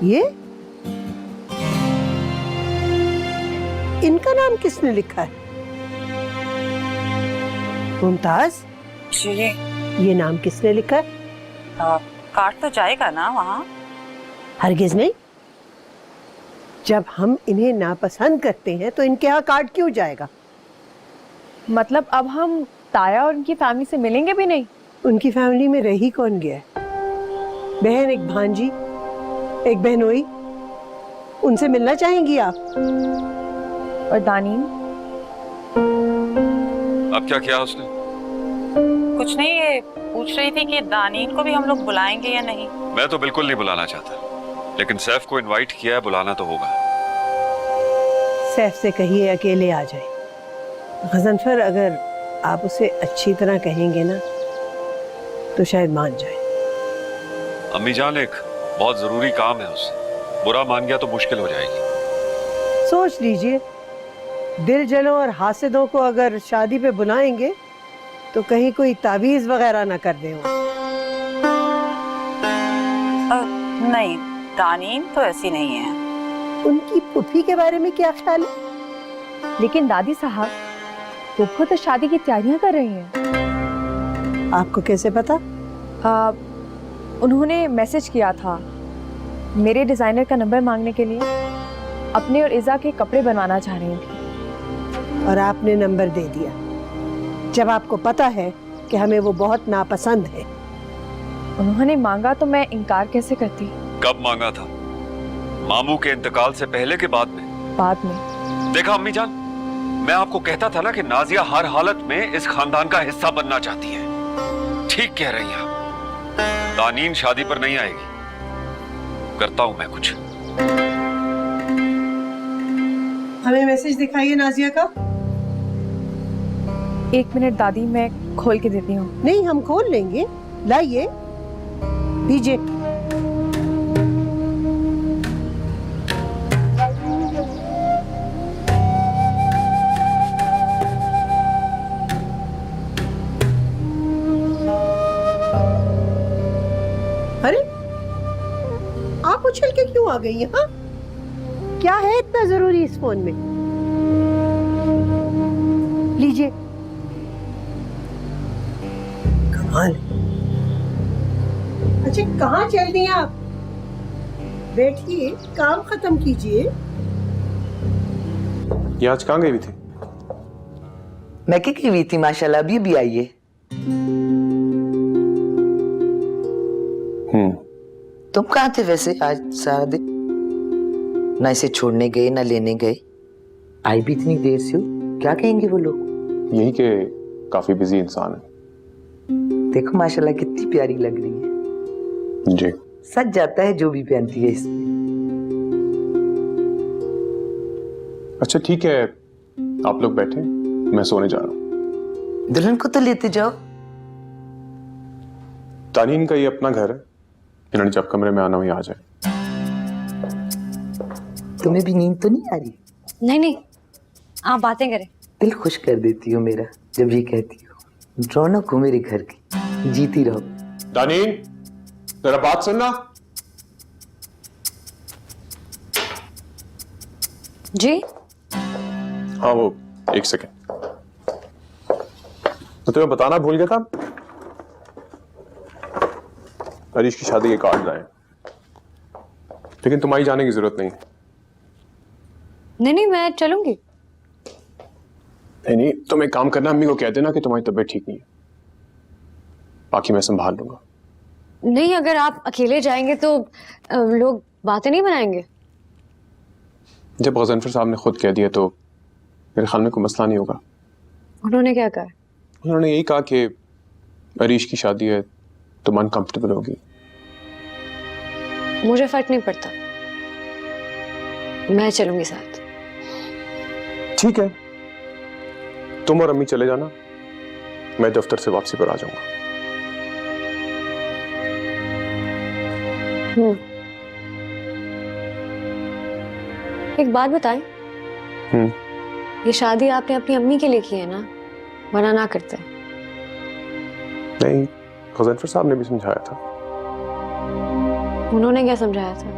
ये इनका नाम किसने लिखा है? मुमताज, जी ये नाम किसने लिखा है? कार्ड तो जाएगा ना वहाँ? हरगिज नहीं। जब हम इन्हें नापसंद करते हैं तो इनके यहाँ कार्ड क्यों जाएगा? मतलब अब हम ताया और उनकी फैमिली से मिलेंगे भी नहीं? उनकी फैमिली में रही कौन गया है? बहन, एक भांजी, एक बहनोई, उनसे मिलना चाहेंगी आप? और दानीन? अब क्या किया उसने? कुछ नहीं, ये पूछ रही थी कि दानीन को भी हम लोग बुलाएंगे या नहीं। मैं तो बिल्कुल नहीं बुलाना चाहता, लेकिन सैफ को इनवाइट किया है, बुलाना तो होगा। सैफ से कहिए अकेले आ जाए। गजनफर, अगर आप उसे अच्छी तरह कहेंगे ना तो शायद मान जाए। अम्मी जान, एक बहुत जरूरी काम है उससे, बुरा मान गया तो मुश्किल हो जाएगी। सोच लीजिए, दिल जलों और हासिदों को अगर शादी पे बुलाएंगे तो कहीं कोई ताबीज वगैरह ना कर दे। नहीं, दानीन तो ऐसी नहीं है। उनकी पुफी के बारे में क्या ख्याल है? लेकिन दादी साहब, पुप्पो तो शादी की तैयारियां कर रही हैं। आपको कैसे पता? उन्होंने मैसेज किया था मेरे डिजाइनर का नंबर मांगने के लिए। अपने और इज़ा के कपड़े बनवाना चाह रही थी और आपने नंबर दे दिया, जब आपको पता है कि हमें वो बहुत नापसंद है। उन्होंने मांगा तो मैं इनकार कैसे करती? कब मांगा था? मामू के इंतकाल से पहले के बाद में? बाद में। देखा अम्मी जान, मैं आपको कहता था ना कि नाजिया हर हालत में इस खानदान का हिस्सा बनना चाहती है। ठीक कह रही हैं आप। दानीन शादी पर नहीं आएगी। करता हूं मैं कुछ। हमें मैसेज दिखाइए नाजिया का। 1 मिनट दादी, मैं खोल के देती हूँ। नहीं, हम खोल लेंगे। लाइए, दीजिए। अरे, आप उछल के क्यों आ गई यहाँ? क्या है इतना जरूरी इस फोन में? लीजिए। कमाल। अच्छा, कहाँ चल दी आप? बैठिए, काम खत्म कीजिए। ये आज कहाँ गई हुई थी? मैं क्या की हुई थी, माशाल्लाह अभी भी आई है। तुम कहाँ थे वैसे आज सारा दिन? ना इसे छोड़ने गए ना लेने गए। आई भी इतनी देर से हो, क्या कहेंगे वो लोग? यही कि काफी बिजी इंसान है। देखो माशाल्लाह कितनी प्यारी लग रही है। जी। सच जाता है जो भी पहनती है इसमें। अच्छा ठीक है, आप लोग बैठे, मैं सोने जा रहा हूँ। दुल्हन को तो लेते जाओ। तानीन का ये अपना घर है, इन्होंने जब कमरे में आना वही आ जाए। तुम्हें भी नींद तो नहीं आ रही? नहीं नहीं, आप बातें करें। दिल खुश कर देती हो मेरा जब ये कहती हो रौनक हो मेरे घर की, जीती रहो। तानीन, जरा बात सुनना। जी? हाँ वो, एक सेकेंड। तो तुम्हें बताना भूल गया था, अरीश की शादी के कार्ड लाए, लेकिन तुम्हारी जाने की जरूरत नहीं है। नहीं नहीं, मैं चलूंगी। नहीं, तुम एक काम करना, अम्मी को कह देना कि तुम्हारी तबीयत ठीक नहीं है, बाकी मैं संभाल लूंगा। नहीं, अगर आप अकेले जाएंगे तो लोग बातें नहीं बनाएंगे। जब गजनफर साहब ने खुद कह दिया तो मेरे ख्याल में कोई मसला नहीं होगा। उन्होंने क्या कहा? उन्होंने यही कहा कि अरीश की शादी है, तुम अनकंफर्टेबल होगी। मुझे फर्क नहीं पड़ता, मैं चलूंगी साथ। ठीक है, तुम और अम्मी चले जाना, मैं दफ्तर से वापसी पर आ जाऊंगा। एक बात बताएं, ये शादी आपने अपनी अम्मी के लिए की है ना? वरना ना करते। नहीं, गजनफर साहब ने भी समझाया था। उन्होंने क्या समझाया था?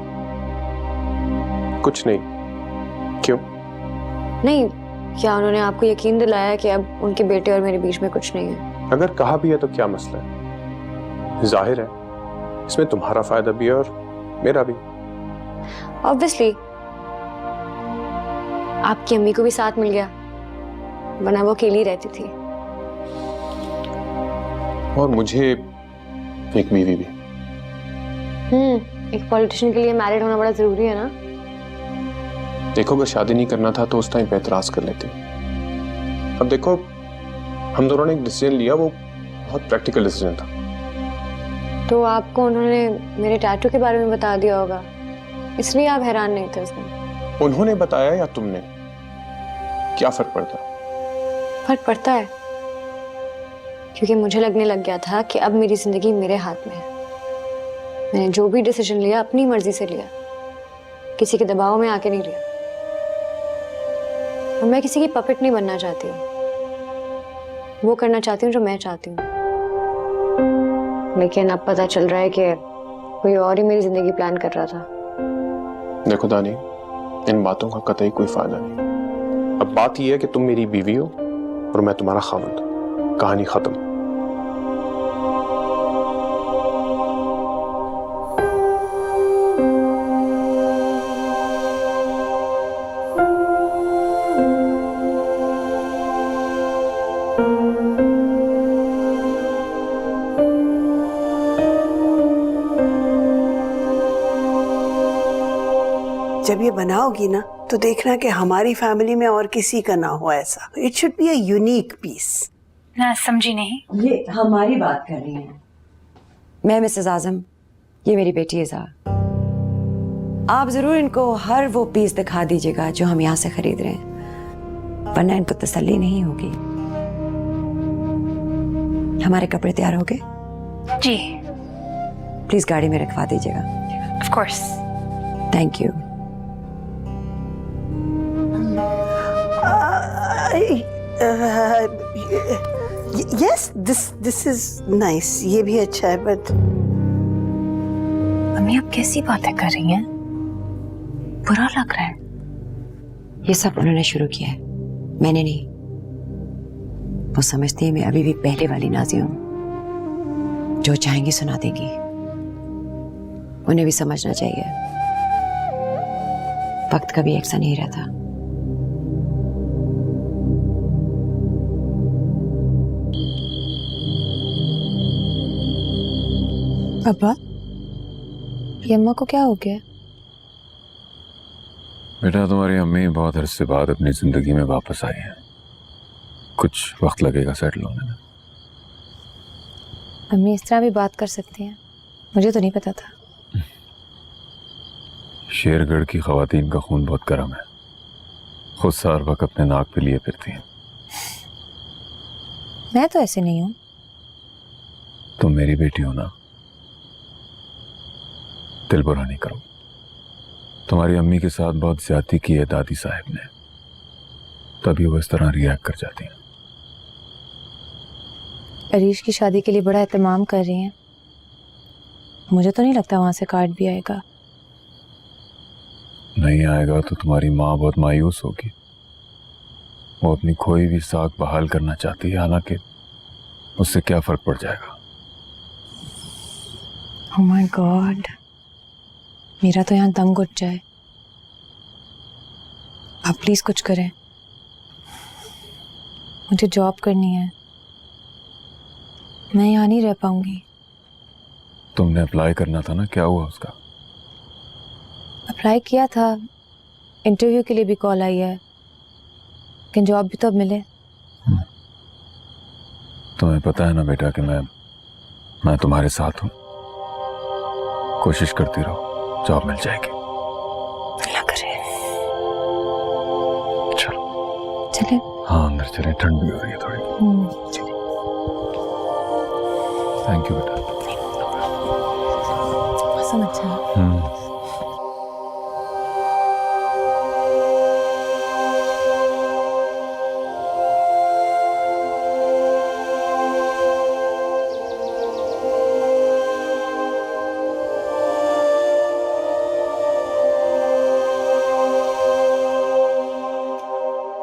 कुछ नहीं। क्यों? नहीं, क्या उन्होंने आपको यकीन दिलाया कि अब उनके बेटे और मेरे बीच में कुछ नहीं है? अगर कहा भी है तो क्या मसला है? जाहिर है इसमें तुम्हारा फायदा भी है और मेरा भी। ऑब्वियसली आपकी अम्मी को भी साथ मिल गया, वरना वो अकेली रहती थी। और मुझे एक बीवी भी। एक पॉलिटिशियन के लिए मैरिड होना बड़ा जरूरी है ना। देखो अगर शादी नहीं करना था तो उस टाइम पे एतराज कर लेते। अब देखो हम दोनों ने एक डिसीजन लिया, वो बहुत प्रैक्टिकल डिसीजन था। तो आपको उन्होंने मेरे टैटू के बारे में बता दिया होगा, इसलिए आप हैरान नहीं थे उस दिन। उन्होंने बताया या तुमने? क्या फर्क पड़ता? फर्क पड़ता है, क्योंकि मुझे लगने लग गया था कि अब मेरी जिंदगी मेरे हाथ में है। मैंने जो भी डिसीजन लिया अपनी मर्जी से लिया, किसी के दबाव में आके नहीं लिया। और मैं किसी की पपेट नहीं बनना चाहती, वो करना चाहती हूँ जो मैं चाहती हूँ। लेकिन अब पता चल रहा है कि कोई और ही मेरी जिंदगी प्लान कर रहा था। देखो दानी, इन बातों का कतई कोई फायदा नहीं। अब बात यह है कि तुम मेरी बीवी हो और मैं तुम्हारा खावंद। कहानी खत्म। जब ये बनाओगी ना तो देखना कि हमारी फैमिली में और किसी का ना हो ऐसा। It should be a unique piece. मैं समझी नहीं। ये हमारी बात कर रही हैं। मैं मिसेस आजम, ये मेरी बेटी इज़ा। आप जरूर इनको हर वो पीस दिखा दीजिएगा जो हम यहाँ से खरीद रहे हैं, वरना इनको तसल्ली नहीं होगी। हमारे कपड़े तैयार हो गए? जी प्लीज गाड़ी में रखवा दीजिएगा। Of course. Thank you. Yes, this is nice. ये भी अच्छा है, बट अम्मी आप कैसी बातें कर रही हैं? बुरा लग रहा है। ये सब उन्होंने शुरू किया है, मैंने नहीं। वो समझती है मैं अभी भी पहले वाली नाज़ी हूं, जो चाहेंगी सुना देंगी। उन्हें भी समझना चाहिए वक्त कभी एक सा नहीं रहता। पापा, ये अम्मा को क्या हो गया? बेटा तुम्हारी अम्मी बहुत अरसे बाद अपनी जिंदगी में वापस आई है। कुछ वक्त लगेगा सेटल होने में। अम्मी इस तरह भी बात कर सकती हैं, मुझे तो नहीं पता था। शेरगढ़ की खवातीन का खून बहुत गर्म है, खुद सार वक्त अपने नाक पे लिए फिरती हैं। मैं तो ऐसे नहीं हूँ। तुम मेरी बेटी हो ना, दिल बुरा नहीं करो। तुम्हारी अम्मी के साथ बहुत ज्यादती की है दादी साहब ने, तभी वो इस तरह रिएक्ट कर जाती हैं। अरीश की शादी के लिए बड़ा एहतमाम कर रही हैं, मुझे तो नहीं लगता वहां से कार्ड भी आएगा। नहीं आएगा तो तुम्हारी माँ बहुत मायूस होगी। वो अपनी खोई हुई साख बहाल करना चाहती है, हालांकि उससे क्या फर्क पड़ जाएगा। ओह माय गॉड, मेरा तो यहाँ दम घुट जाए। आप प्लीज कुछ करें, मुझे जॉब करनी है, मैं यहाँ नहीं रह पाऊंगी। तुमने अप्लाई करना था ना, क्या हुआ उसका? अप्लाई किया था, इंटरव्यू के लिए भी कॉल आई है, लेकिन जॉब भी तो अब मिले। तुम्हें पता है ना बेटा कि मैं तुम्हारे साथ हूँ। कोशिश करती रहो, जॉब मिल जाएगी। अल्लाह करे। चलो चले। हाँ अंदर चले, ठंड भी हो रही है थोड़ी। थैंक यू बेटा। मौसम अच्छा है।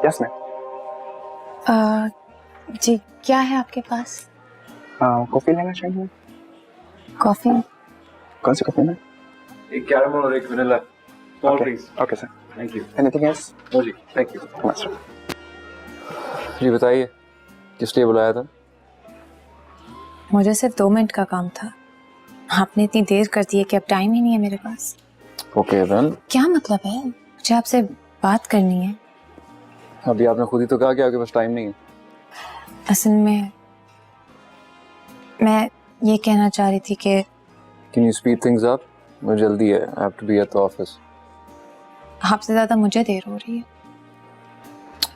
Yes ma'am. जी क्या है आपके पास? कॉफी लेना चाहिए? कॉफी? कौन सी कॉफी में? एक कैरामल और एक vanilla. Okay sir, thank you. Anything else? No जी, थैंक यू। जी बताइए, किस लिए बुलाया था? मुझे सिर्फ 2 मिनट का काम था। आपने इतनी देर कर दी है कि अब टाइम ही नहीं है मेरे पास। Okay then. क्या मतलब है? मुझे आपसे बात करनी है। अभी आपने खुद ही तो कहा कि आपके पास टाइम नहीं है। असल में मैं ये कहना चाह रही थी कि can you speed things up? मुझे जल्दी है, I have to be at the office. आपसे ज़्यादा मुझे देर हो रही है।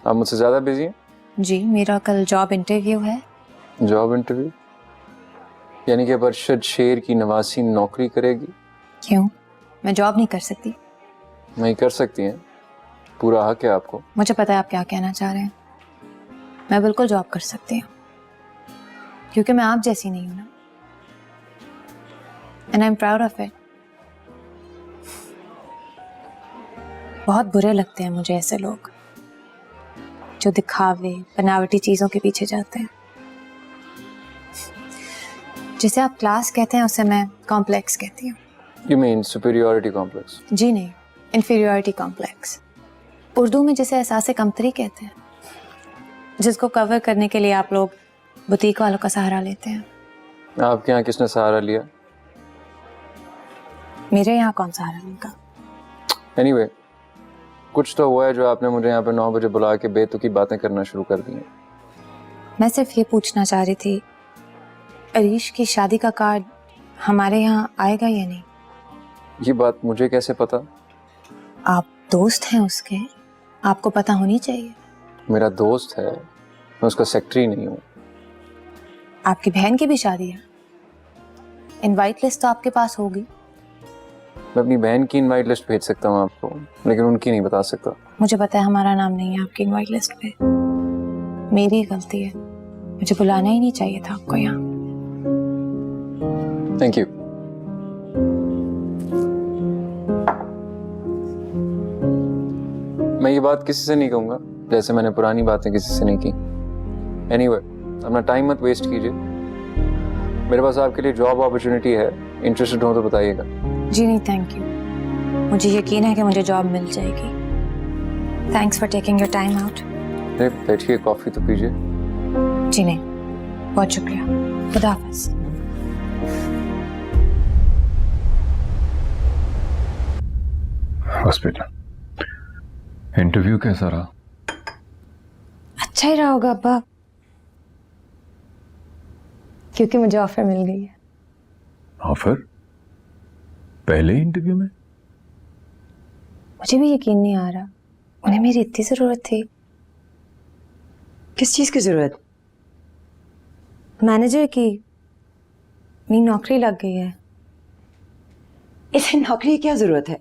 आप मुझसे ज़्यादा बिजी हैं? जी, मेरा कल जॉब इंटरव्यू है। Job interview? यानी कि अब अरशद शेर की नवासी नौकरी करेगी? क्यों? मैं जॉब नहीं कर सकती? नहीं कर सकती हैं, पूरा हक है आपको। मुझे पता है आप क्या कहना चाह रहे हैं। मैं बिल्कुल जॉब कर सकती हूँ, क्योंकि मैं आप जैसी नहीं हूं ना, and I am proud of it. बहुत बुरे लगते हैं मुझे ऐसे लोग जो दिखावे, बनावटी चीजों के पीछे जाते हैं। जिसे आप क्लास कहते हैं उसे मैं कॉम्प्लेक्स कहती हूँ। You mean superiority complex? जी नहीं, इन्फीरियरिटी कॉम्प्लेक्स। उर्दू में जिसे एहसास कमतरी कहते हैं, जिसको कवर करने के लिए आप लोग बुटीक वालों का सहारा लेते हैं। आपके यहाँ किसने सहारा लिया? मेरे यहाँ कौन सहारा लेगा? एनीवे, कुछ तो हुआ है जो आपने मुझे यहाँ पे 9 बजे बुला के बेतुकी बातें करना शुरू कर दी हैं। मैं सिर्फ ये पूछना चाह रही थी, अरीश की शादी का कार्ड हमारे यहाँ आएगा या नहीं? ये बात मुझे कैसे पता? आप दोस्त हैं उसके, आपको पता होनी चाहिए। मेरा दोस्त है, मैं उसका सेक्रेटरी नहीं हूँ। आपकी बहन की भी शादी है, इनवाइट लिस्ट तो आपके पास होगी। मैं अपनी बहन की इनवाइट लिस्ट भेज सकता हूँ आपको, लेकिन उनकी नहीं बता सकता। मुझे पता है हमारा नाम नहीं है आपकी इनवाइट लिस्ट पे। मेरी गलती है, मुझे बुलाना ही नहीं चाहिए था आपको यहाँ। Thank you. मैं ये बात किसी से नहीं कहूँगा, जैसे मैंने पुरानी बातें किसी से नहीं की। एनीवे, अपना टाइम मत वेस्ट कीजिए। मेरे पास आपके लिए जॉब अपॉर्चुनिटी है, इंटरेस्टेड हो तो बताइएगा। जी नहीं, थैंक यू। मुझे यकीन है कि मुझे जॉब मिल जाएगी। Thanks for taking your time out. बैठिए, कॉफी तो पीजिए। जी नहीं, बहुत शुक्रिया। खुदा हाफिज। हॉस्पिटल इंटरव्यू कैसा रहा? अच्छा ही रहा होगा अब्बा, क्योंकि मुझे ऑफर मिल गई है। ऑफर? पहले इंटरव्यू में? मुझे भी यकीन नहीं आ रहा, उन्हें मेरी इतनी जरूरत थी। किस चीज की जरूरत? मैनेजर की। मेरी नौकरी लग गई है। इसे नौकरी की क्या जरूरत है?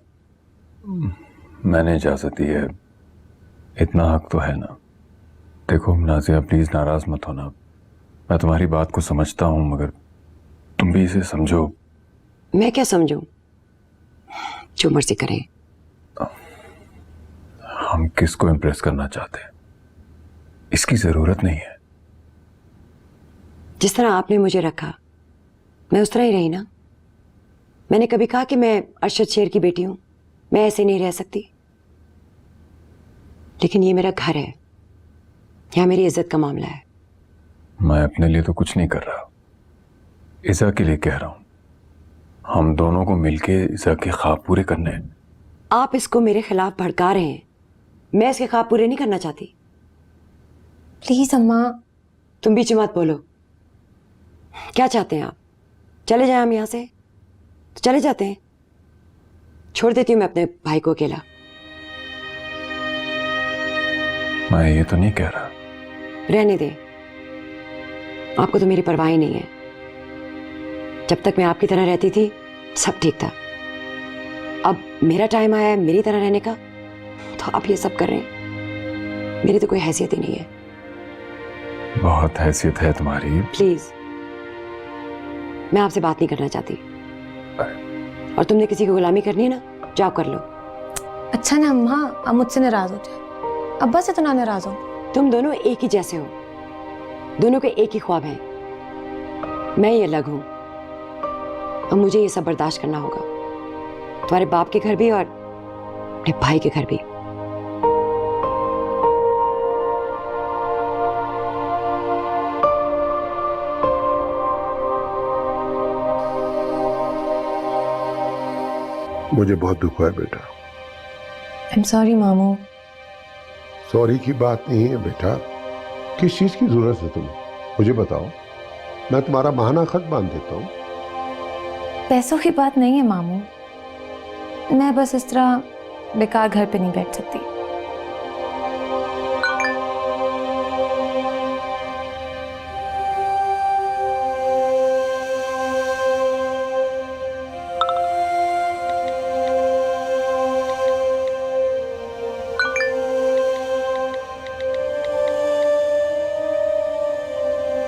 मैंने इजाजत दी है, इतना हक तो है ना। देखो नाजिया, प्लीज नाराज मत होना। मैं तुम्हारी बात को समझता हूं, मगर तुम भी इसे समझो। मैं क्या समझूं? जो मर्जी करें। हम किसको इम्प्रेस करना चाहते हैं, इसकी जरूरत नहीं है। जिस तरह आपने मुझे रखा, मैं उस तरह ही रही ना। मैंने कभी कहा कि मैं अरशद शेर की बेटी हूं? मैं ऐसे नहीं रह सकती। लेकिन ये मेरा घर है, यहाँ मेरी इज्जत का मामला है। मैं अपने लिए तो कुछ नहीं कर रहा, इज़ा के लिए कह रहा हूं। हम दोनों को मिलके इज़ा के ख्वाब पूरे करने हैं। आप इसको मेरे खिलाफ भड़का रहे हैं। मैं इसके ख्वाब पूरे नहीं करना चाहती। प्लीज अम्मा। तुम बीच में मत बोलो। क्या चाहते हैं आप? चले जाएं हम यहाँ से? तो चले जाते हैं। छोड़ देती हूँ मैं अपने भाई को अकेला। मैं ये तो नहीं कह रहा। रहने दे, आपको तो मेरी परवाह ही नहीं है। जब तक मैं आपकी तरह रहती थी सब ठीक था। अब मेरा टाइम आया है मेरी तरह रहने का, तो आप ये सब कर रहे हैं। मेरी तो कोई हैसियत ही नहीं है। बहुत हैसियत है तुम्हारी। प्लीज, मैं आपसे बात नहीं करना चाहती। और तुमने किसी की गुलामी करनी है ना, जाओ कर लो। अच्छा ना अम्मा, आप मुझसे नाराज हो जाए। अब्बा से तो ना नाराज हो। तुम दोनों एक ही जैसे हो, दोनों के एक ही ख्वाब हैं। मैं ये अलग हूं और मुझे ये सब बर्दाश्त करना होगा, तुम्हारे बाप के घर भी और अपने भाई के घर भी। मुझे बहुत दुख हुआ है बेटा। आई एम सॉरी मामू। सॉरी की बात नहीं है बेटा। किस चीज की जरूरत है तुम्हें, मुझे बताओ, मैं तुम्हारा बहाना खत बांध देता हूँ। पैसों की बात नहीं है मामू, मैं बस इस तरह बेकार घर पे नहीं बैठ सकती।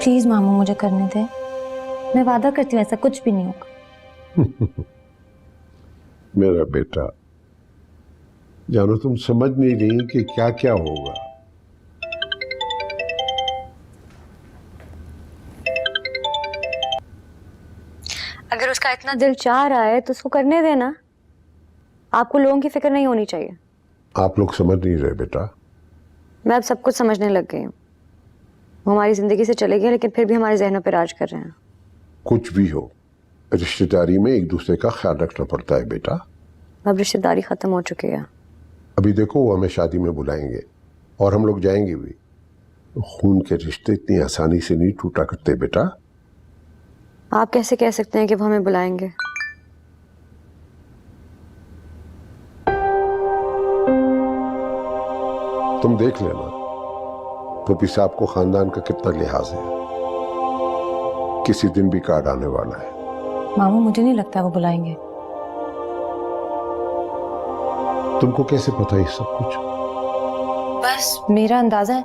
प्लीज मामू मुझे करने दे, मैं वादा करती हूँ ऐसा कुछ भी नहीं होगा। मेरा बेटा, जानो तुम समझ नहीं रही कि क्या क्या होगा। अगर उसका इतना दिल चाह रहा है तो उसको करने देना, आपको लोगों की फिक्र नहीं होनी चाहिए। आप लोग समझ नहीं रहे बेटा। मैं अब सब कुछ समझने लग गई हूँ। वो हमारी जिंदगी से चले गए लेकिन फिर भी हमारे जहनों पर राज कर रहे हैं। कुछ भी हो, रिश्तेदारी में एक दूसरे का ख्याल रखना पड़ता है बेटा। अब रिश्तेदारी खत्म हो चुकी है। अभी देखो वो हमें शादी में बुलाएंगे और हम लोग जाएंगे भी। खून के रिश्ते इतनी आसानी से नहीं टूटा करते बेटा। आप कैसे कह सकते हैं कि वो हमें बुलाएंगे? तुम देख लेना पप्पी साहब को खानदान का कितना लिहाज है। किसी दिन भी कार्ड आने वाला है। मामू मुझे नहीं लगता वो बुलाएंगे। तुमको कैसे पता ये सब कुछ? बस मेरा अंदाजा है।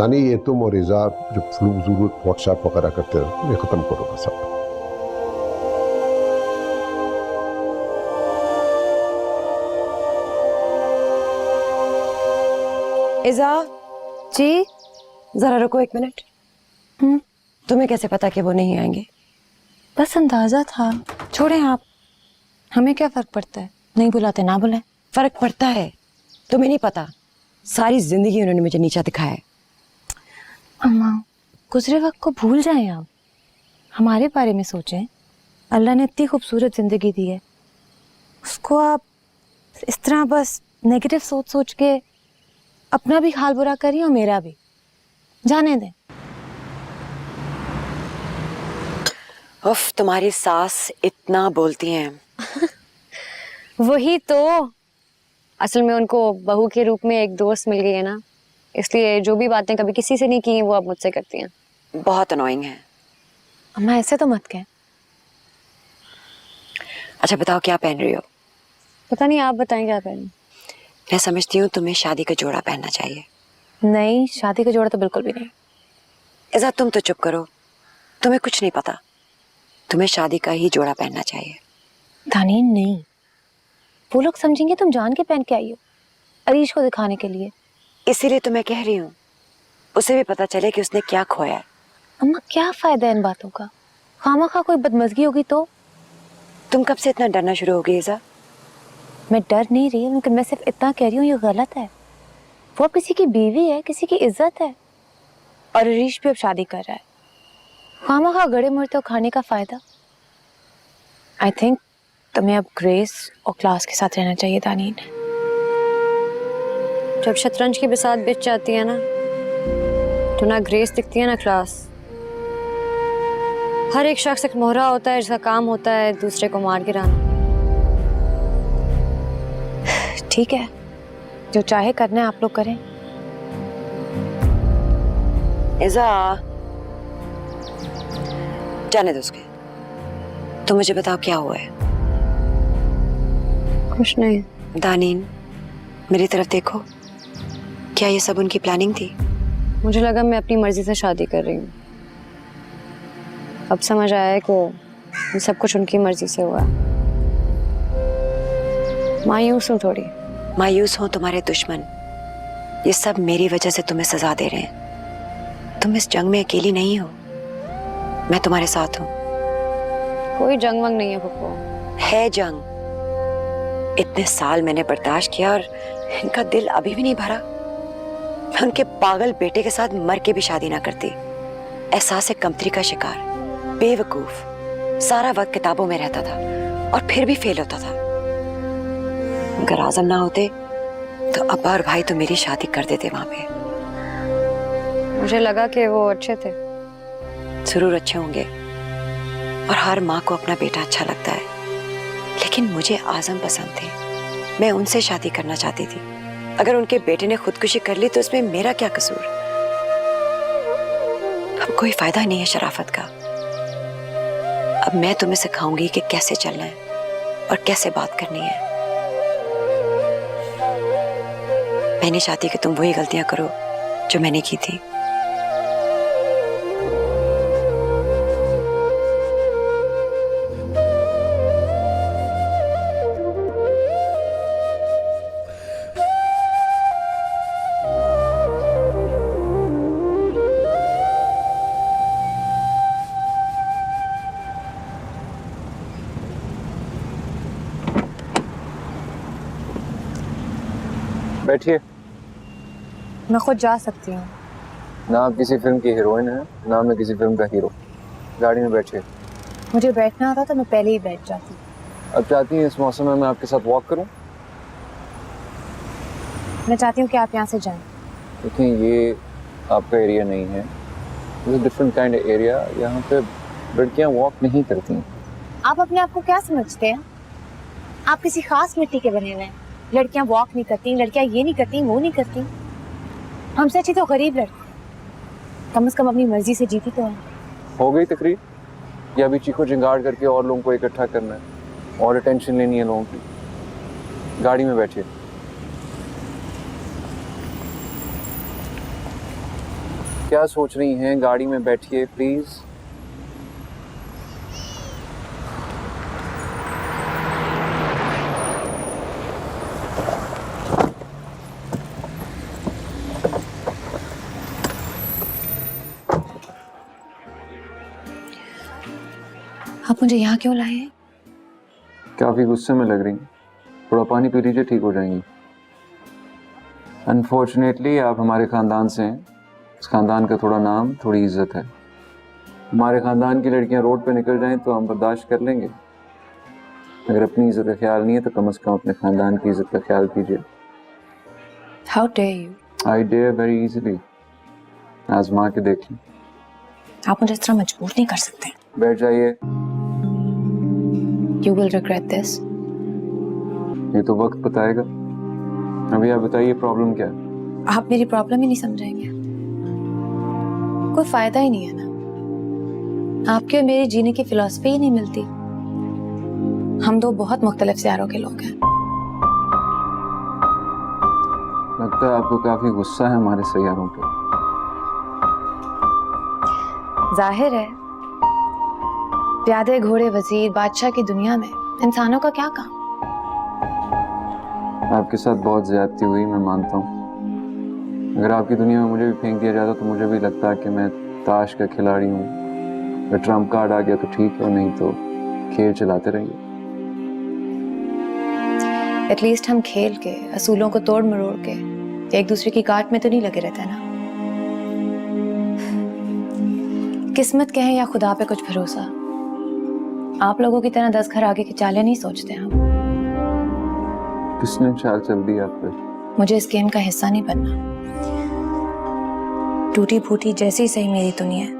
यानी ये तुम और इज़ा जो फ्लूज़ूल व्हाट्सएप वगैरह करते हो, ये खत्म करो बस अब। इज़ा जी जरा रुको एक मिनट। तुम्हें कैसे पता कि वो नहीं आएंगे? बस अंदाजा था। छोड़ें आप, हमें क्या फर्क पड़ता है, नहीं बुलाते ना बुलाए। फर्क पड़ता है, तुम्हें नहीं पता। सारी जिंदगी उन्होंने मुझे नीचा दिखाया है। अम्मा गुजरे वक्त को भूल जाएं आप, हमारे बारे में सोचें। अल्लाह ने इतनी खूबसूरत जिंदगी दी है, उसको आप इस तरह बस नेगेटिव सोच सोच के अपना भी हाल बुरा करिए और मेरा भी। जाने दें। उफ, तुम्हारी सास इतना बोलती हैं। वही तो, असल में उनको बहू के रूप में एक दोस्त मिल गई है ना, इसलिए जो भी बातें कभी किसी से नहीं की वो अब मुझसे करती हैं। बहुत अनोइंग है। अम्मा ऐसे तो मत कहें। अच्छा बताओ क्या पहन रही हो? पता नहीं, आप बताएं क्या पहनूं। मैं समझती हूँ तुम्हें शादी का जोड़ा पहनना चाहिए। नहीं, शादी का जोड़ा तो बिल्कुल भी नहीं। इज़ा तुम तो चुप करो, तुम्हें कुछ नहीं पता। तुम्हें शादी का ही जोड़ा पहनना चाहिए। दानीन नहीं, वो लोग समझेंगे तुम जान के पहन के आई हो अरीश को दिखाने के लिए। इसीलिए तो मैं कह रही हूँ, उसे भी पता चले कि उसने क्या खोया है। अम्मा क्या फायदा है इन बातों का, खामखा कोई बदमजगी होगी तो। तुम कब से इतना डरना शुरू हो गई इज़ा? मैं डर नहीं रही, लेकिन मैं सिर्फ इतना कह रही हूँ ये गलत है। वो अब किसी की बीवी है, किसी की इज्जत है, और अरीश भी अब शादी कर रहा है। खामखा गड़े मुड़ते खाने का फायदा। आई थिंक तुम्हें अब ग्रेस और क्लास के साथ रहना चाहिए दानीन। जब शतरंज की बिसात बिछ जाती है ना, तो ना ग्रेस दिखती है ना क्लास। हर एक शख्स एक मोहरा होता है जिसका काम होता है दूसरे को मार गिराना। ठीक है, जो चाहे करना है आप लोग करें। इज़ा जाने दो उसके। तो मुझे बताओ क्या हुआ है? कुछ नहीं। दानीन मेरी तरफ देखो, क्या ये सब उनकी प्लानिंग थी? मुझे लगा मैं अपनी मर्जी से शादी कर रही हूँ। अब समझ आया है कि सब कुछ उनकी मर्जी से हुआ। मायूस हूँ थोड़ी। मायूस हो तुम्हारे दुश्मन, ये सब मेरी वजह से तुम्हें सजा दे रहे हैं। तुम इस जंग में अकेली नहीं हो, मैं तुम्हारे साथ हूँ। कोई जंग वंग नहीं है पप्पू। है जंग। इतने साल मैंने बर्दाश्त किया और इनका दिल अभी भी नहीं भरा। मैं उनके पागल बेटे के साथ मर के भी शादी ना करती। एहसास कमतरी का शिकार, बेवकूफ, सारा वक्त किताबों में रहता था और फिर भी फेल होता था। अगर आजम ना होते तो अब्बा और भाई तो मेरी शादी कर देते वहां पे। मुझे लगा कि वो अच्छे थे। जरूर अच्छे होंगे और हर माँ को अपना बेटा अच्छा लगता है, लेकिन मुझे आजम पसंद थे। मैं उनसे शादी करना चाहती थी। अगर उनके बेटे ने खुदकुशी कर ली तो इसमें मेरा क्या कसूर? अब कोई फायदा नहीं है शराफत का। अब मैं तुम्हें सिखाऊंगी कि कैसे चलना है और कैसे बात करनी है। मैं नहीं चाहती कि तुम वही गलतियां करो जो मैंने की थी। बैठिए। मैं खुद जा सकती हूँ। ना आप किसी फिल्म की हीरोइन है, ना मैं किसी फिल्म का हीरो। गाड़ी में बैठिए। मुझे बैठना होता तो मैं पहले ही बैठ जाती। अब चाहती हैं इस मौसम में मैं आपके साथ वॉक करूं? मैं चाहती हूँ कि आप यहाँ से जाएं। देखिए ये आपका एरिया नहीं है, ये डिफरेंट काइंड एरिया। यहाँ पे लड़कियाँ वॉक नहीं करती। आप अपने आप को क्या समझते हैं? आप किसी खास मिट्टी के बने हुए हैं। लड़कियां वॉक नहीं करती, लड़कियां ये नहीं करती, वो नहीं करती। हमसे अच्छी तो गरीब लड़की कम से कम अपनी मर्जी से जीती तो है। हो गई तकरीर, या अभी चीखो चिंगाड़ करके और लोगों को इकट्ठा करना है और अटेंशन लेनी है लोगों की? गाड़ी में बैठिए। क्या सोच रही हैं? गाड़ी में बैठिए प्लीज। आप मुझे यहाँ क्यों लाए हैं? काफी गुस्से में लग रही हैं। थोड़ा पानी पी लीजिए, ठीक हो जाएंगी। अनफॉर्चुनेटली आप हमारे खानदान से हैं। इस खानदान का थोड़ा नाम, थोड़ी इज्जत है। हमारे खानदान की लड़कियां रोड पे निकल जाएं तो हम बर्दाश्त कर लेंगे। अगर अपनी इज्जत का ख्याल नहीं है तो कम से कम अपने खानदान की इज्जत का ख्याल कीजिए। How dare you? I dare very easily। आजमा के देख लें। आप मुझे इस तरह मजबूर नहीं कर सकते। बैठ जाइए। You will regret this। ये तो वक्त बताएगा। अभी आप बताइए प्रॉब्लम क्या है? आप मेरी प्रॉब्लम ही नहीं समझेंगे। कोई फायदा ही नहीं है ना। आपके और मेरी जीने की फिलॉसफी ही नहीं मिलती। हम दो बहुत मुख्तलिफ सियारों के लोग हैं। लगता है आपको काफी गुस्सा है हमारे सैयारों पे। जाहिर है, प्यादे घोड़े वजीर बादशाह की दुनिया में इंसानों का क्या काम? आपके साथ बहुत ज्यादती हुई, मैं मानता हूँ। अगर आपकी दुनिया में मुझे भी फेंक दिया जाता तो मुझे भी लगता है कि मैं ताश का खिलाड़ी हूँ। अगर ट्रम्प कार्ड आ गया तो ठीक है, नहीं तो खेल चलाते रहिए। एटलीस्ट हम खेल के, असूलों को तोड़ मरोड़ के एक दूसरे की काट में तो नहीं लगे रहते ना। किस्मत कहें या खुदा पे कुछ भरोसा, आप लोगों की तरह 10 घर आगे की चालें नहीं सोचते हम। किसने चाल चल दी आप पे? मुझे इस गेम का हिस्सा नहीं बनना। टूटी फूटी जैसी सही मेरी दुनिया है,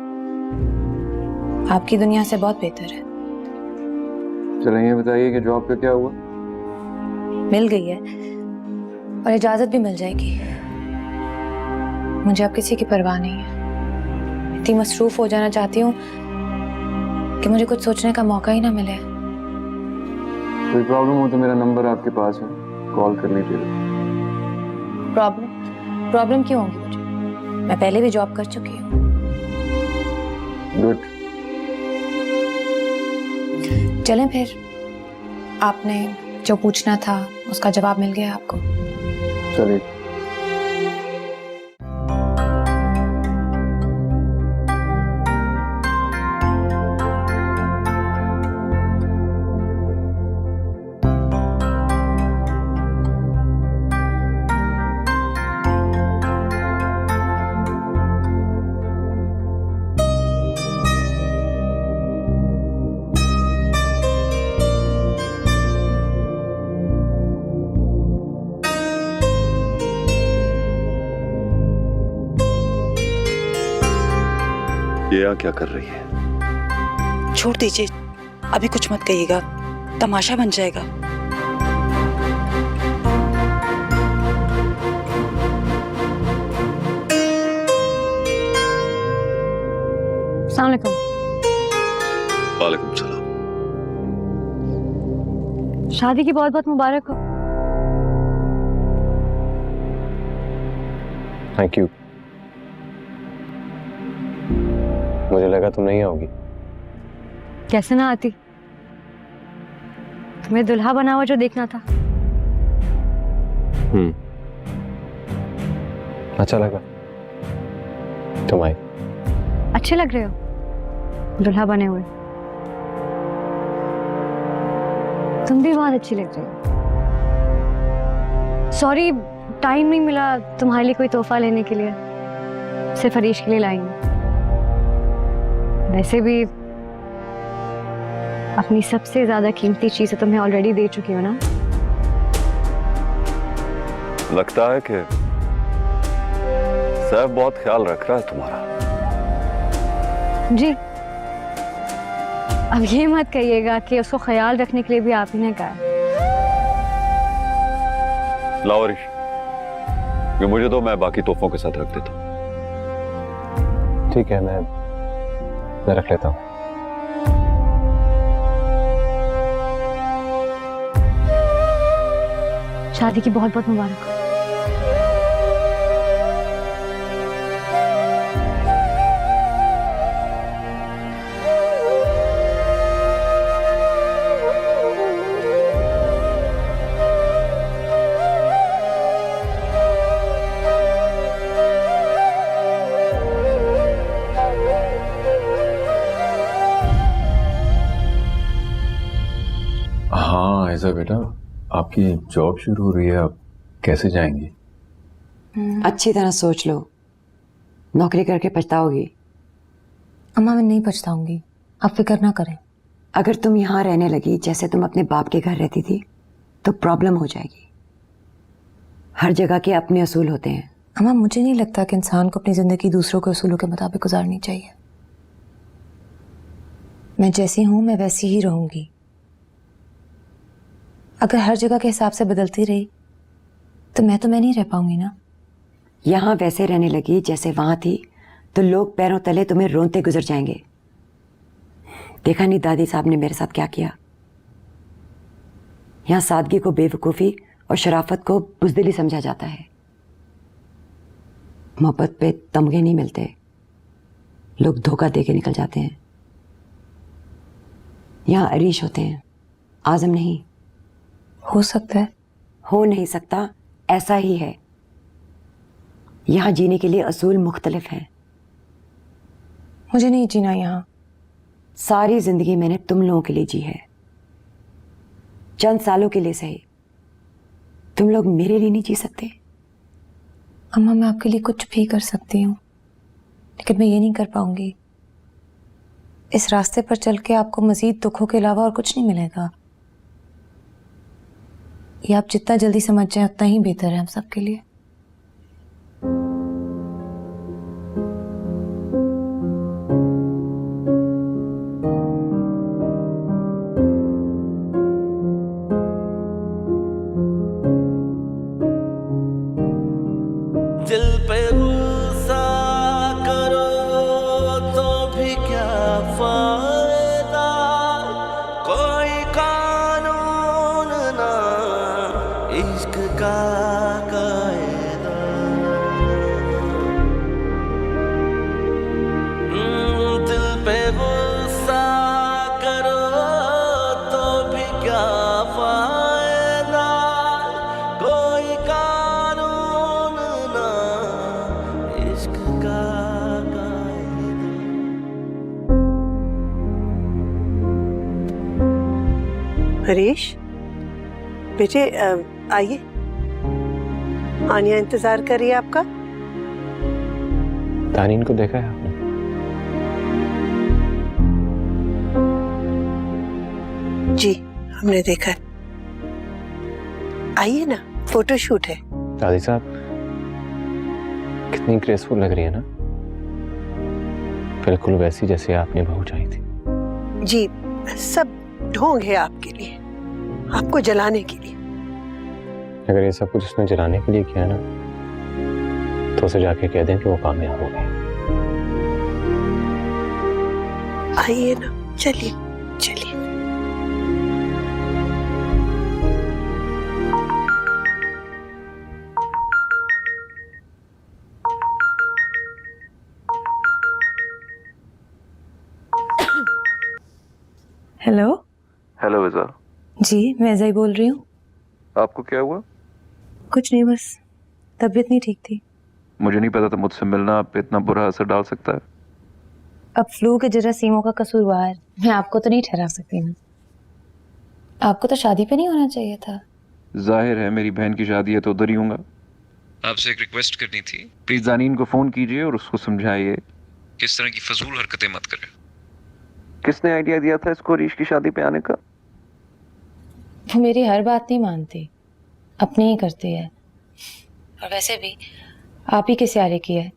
आपकी दुनिया से बहुत बेहतर है। चलिए ये बताइए कि जॉब का क्या हुआ? मिल गई है और इजाजत भी मिल जाएगी। मुझे अब किसी की परवाह नहीं है। इतनी मसरूफ हो जाना चाहती हूँ कि मुझे कुछ सोचने का मौका ही ना मिले। कोई प्रॉब्लम हो तो मेरा नंबर आपके पास है, कॉल कर लीजिए। प्रॉब्लम क्यों होगी मुझे? मैं पहले भी जॉब कर चुकी हूँ। गुड। चलें फिर। आपने जो पूछना था उसका जवाब मिल गया आपको। चलिए। ये यहाँ क्या कर रही है? छोड़ दीजिए, अभी कुछ मत कहिएगा, तमाशा बन जाएगा। अस्सलाम वालेकुम। वालेकुम सलाम। शादी की बहुत बहुत मुबारक हो। Thank you. मुझे लगा तुम नहीं आओगी। कैसे ना आती, तुम्हें दुल्हा बना हुआ जो देखना था। अच्छा लगा तुम आई। अच्छे लग रहे हो दुल्हा बने हुए। तुम भी बहुत अच्छी लग रही हो। सॉरी, टाइम नहीं मिला तुम्हारे लिए कोई तोहफा लेने के लिए, सिर्फ हरीश के लिए लाएंगे। वैसे भी अपनी सबसे ज्यादा कीमती चीज तो तुम्हें ऑलरेडी दे चुकी हो ना। लगता है कि सैफ बहुत ख्याल रख रहा है तुम्हारा। जी, अब ये मत कहिएगा कि उसको ख्याल रखने के लिए भी आप ही ने कहा। लाओ हरीश, ये मुझे दो, मैं बाकी तोहफों के साथ रख देता हूँ। ठीक है, मैं रख लेता हूँ। शादी की बहुत बहुत मुबारक हो। हाँ ऐसा बेटा, आपकी जॉब शुरू हो रही है, आप कैसे जाएंगी? अच्छी तरह सोच लो, नौकरी करके पछताओगी। अम्मा मैं नहीं पछताऊंगी, आप फिक्र ना करें। अगर तुम यहाँ रहने लगी जैसे तुम अपने बाप के घर रहती थी तो प्रॉब्लम हो जाएगी। हर जगह के अपने असूल होते हैं। अम्मा मुझे नहीं लगता कि इंसान को अपनी जिंदगी दूसरों के असूलों के मुताबिक गुजारनी चाहिए। मैं जैसी हूं मैं वैसी ही रहूंगी। अगर हर जगह के हिसाब से बदलती रही तो मैं नहीं रह पाऊंगी ना। यहाँ वैसे रहने लगी जैसे वहां थी तो लोग पैरों तले तुम्हें रोनते गुजर जाएंगे। देखा नहीं दादी साहब ने मेरे साथ क्या किया। यहाँ सादगी को बेवकूफ़ी और शराफत को बुज़दिली समझा जाता है। मोहब्बत पे तमगे नहीं मिलते, लोग धोखा दे के निकल जाते हैं। यहाँ अरीश होते हैं, आज़म नहीं। हो सकता है, हो नहीं सकता, ऐसा ही है। यहाँ जीने के लिए असूल मुख्तलिफ हैं। मुझे नहीं जीना यहाँ। सारी जिंदगी मैंने तुम लोगों के लिए जी है, चंद सालों के लिए सही। तुम लोग मेरे लिए नहीं जी सकते? अम्मा मैं आपके लिए कुछ भी कर सकती हूँ, लेकिन मैं ये नहीं कर पाऊंगी। इस रास्ते पर चल के आपको मजीद दुखों के अलावा और कुछ नहीं मिलेगा। ये आप जितना जल्दी समझ जाए उतना ही बेहतर है हम सबके लिए। दिल पे गुस्सा करो तो भी क्या फायदा, कोई कानून ना इश्क का कायदा। दिल पे गुस्सा करो तो भी क्या फायदा, हरीश बेटे आइए, आनिया इंतजार कर रही है आपका। दानीन को देखा है आपने? जी हमने देखा है। आइए ना, फोटोशूट है। दादी साहब कितनी ग्रेसफुल लग रही है ना, बिल्कुल वैसी जैसे आपने बहू चाही थी। जी सब ढोंग है आपके लिए, आपको जलाने के लिए। अगर ये सब कुछ उसने जलाने के लिए किया ना, तो उसे जाके कह दें कि वो कामयाब हो गई। आइए ना, चलिए चलिए। हेलो। Hello visa. जी मैं अजय बोल रही हूँ। आपको क्या हुआ? कुछ नहीं, बस तबीयत नहीं ठीक थी। मुझे नहीं पता था मुझसे मिलना आप पे इतना बुरा असर डाल सकता है। अब फ्लू के जरासीमों का कसूरवार मैं आपको तो नहीं ठहरा सकती ना। आपको तो शादी पे नहीं होना चाहिए था। जाहिर है मेरी बहन की शादी है तो उधर ही हूँगा। आपसे एक रिक्वेस्ट करनी थी, प्लीज दानीन को फोन कीजिए और उसको समझाइए किस तरह की फजूल हरकतें मत करे। किसने आइडिया दिया था इसको हरीश की शादी पे आने का? वो मेरी हर बात नहीं मानती, अपनी ही करती है। और वैसे भी आप ही के स्यारे की है,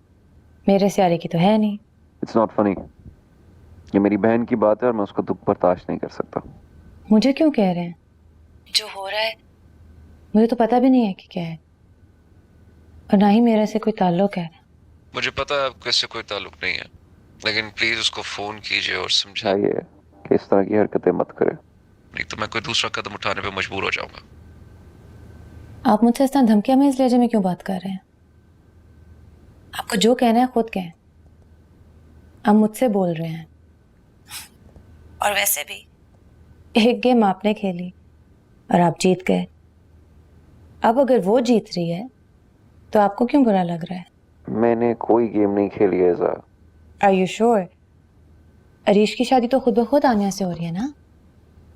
मेरे स्यारे की तो है नहीं। It's not funny. ये मेरी बहन की बात है और मैं उसका दुख बर्दाश्त नहीं कर सकता। मुझे क्यों कह रहे हैं? जो हो रहा है मुझे तो पता भी नहीं है कि क्या है, और ना ही मेरे से कोई ताल्लुक है। मुझे पता है आपको इससे कोई ताल्लुक नहीं है, लेकिन प्लीज उसको फोन कीजिए और समझाइए कि इस तरह की हरकतें मत करे, नहीं तो मैं कोई दूसरा कदम उठाने पे मजबूर हो जाऊंगा। आप मुझसे इस तरह धमकियां में इस लहजे में क्यों बात कर रहे हैं? आपको जो कहना है खुद कहें, आप मुझसे बोल रहे हैं। और वैसे भी एक गेम आपने खेली और आप जीत गए। अब अगर वो जीत रही है तो आपको क्यों बुरा लग रहा है? मैंने कोई गेम नहीं खेली है ज़ा। Are you sure? हरीश की शादी तो खुद ब खुद आनिया से हो रही है ना?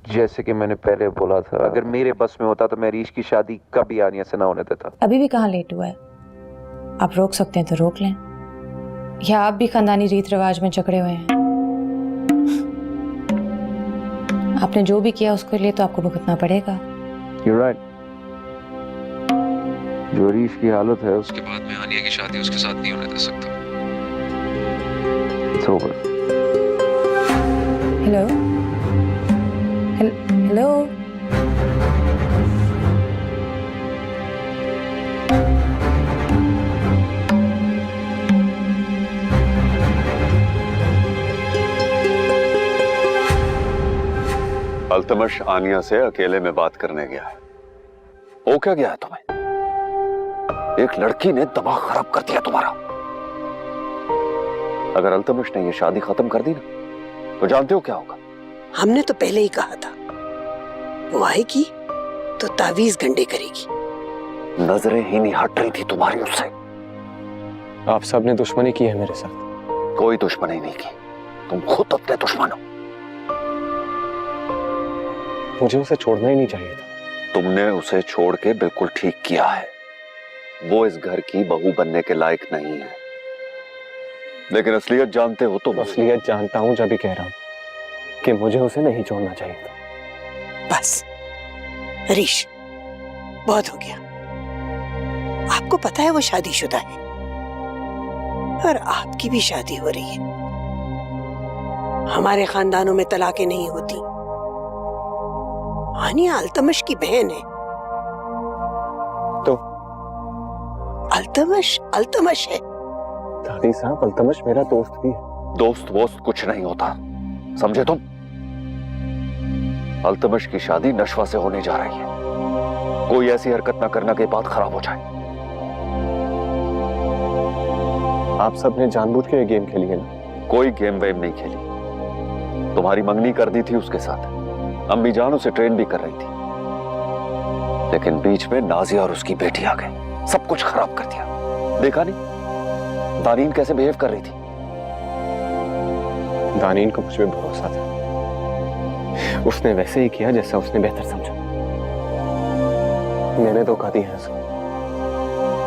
जैसे कि मैंने पहले बोला था, अगर मेरे बस में होता तो मैं हरीश की शादी कभी आनिया से ना होने देता। अभी भी कहाँ लेट हुआ है? आप रोक सकते हैं तो रोक लें, या आप भी खानदानी रीत रिवाज में जकड़े हुए हैं। आपने जो भी किया उसके लिए तो आपको भुगतना पड़ेगा। You're right. जो हरीश की हालत है उसके बाद मैं आनिया की शादी उसके साथ नहीं होने दे सकता। It's over. Hello hello. Altamash Aaniya से अकेले में बात करने गया है। हो क्या गया है तुम्हें? एक लड़की ने दिमाग खराब कर दिया तुम्हारा। अगर अल्तमश ने ये शादी खत्म कर दी ना, तो जानते हो क्या होगा? हमने तो पहले ही कहा था, वो आएगी तो तावीज गंडे करेगी। नजरें ही नहीं हट रही थी तुम्हारी उससे। आप सब ने दुश्मनी की है मेरे साथ। कोई दुश्मनी नहीं की, तुम खुद अपने दुश्मन हो। मुझे उसे छोड़ना ही नहीं चाहिए था। तुमने उसे छोड़ के बिल्कुल ठीक किया है। वो इस घर की बहू बनने के लायक नहीं है, लेकिन असलियत जानते हो तुम। असलियत जानता हूं, जब भी कह रहा हूं कि मुझे उसे नहीं छोड़ना चाहिए था। बस हरीश, बहुत हो गया। आपको पता है वो शादीशुदा है और आपकी भी शादी हो रही है। हमारे खानदानों में तलाकें नहीं होती। आनिया अल्तमश की बहन है। तो अल्तमश अल्तमश है। दादी साहब, अल्तमश मेरा दोस्त भी है। दोस्त वोस्त कुछ नहीं होता, समझे तुम? अल्तमश की शादी नशवा से होने जा रही है। कोई ऐसी हरकत ना करना कि बात खराब हो जाए। आप सब ने जानबूझ के ये गेम खेली है ना? कोई गेम वेम नहीं खेली। तुम्हारी मंगनी कर दी थी उसके साथ, अम्मी जान उसे ट्रेन भी कर रही थी, लेकिन बीच में नाजिया और उसकी बेटी आ गई, सब कुछ खराब कर दिया। देखा नहीं दानीन कैसे बिहेव कर रही थी? दानीन को मुझ पे भरोसा था, उसने वैसे ही किया जैसा उसने बेहतर समझा। मैंने धोखा दिया उसे।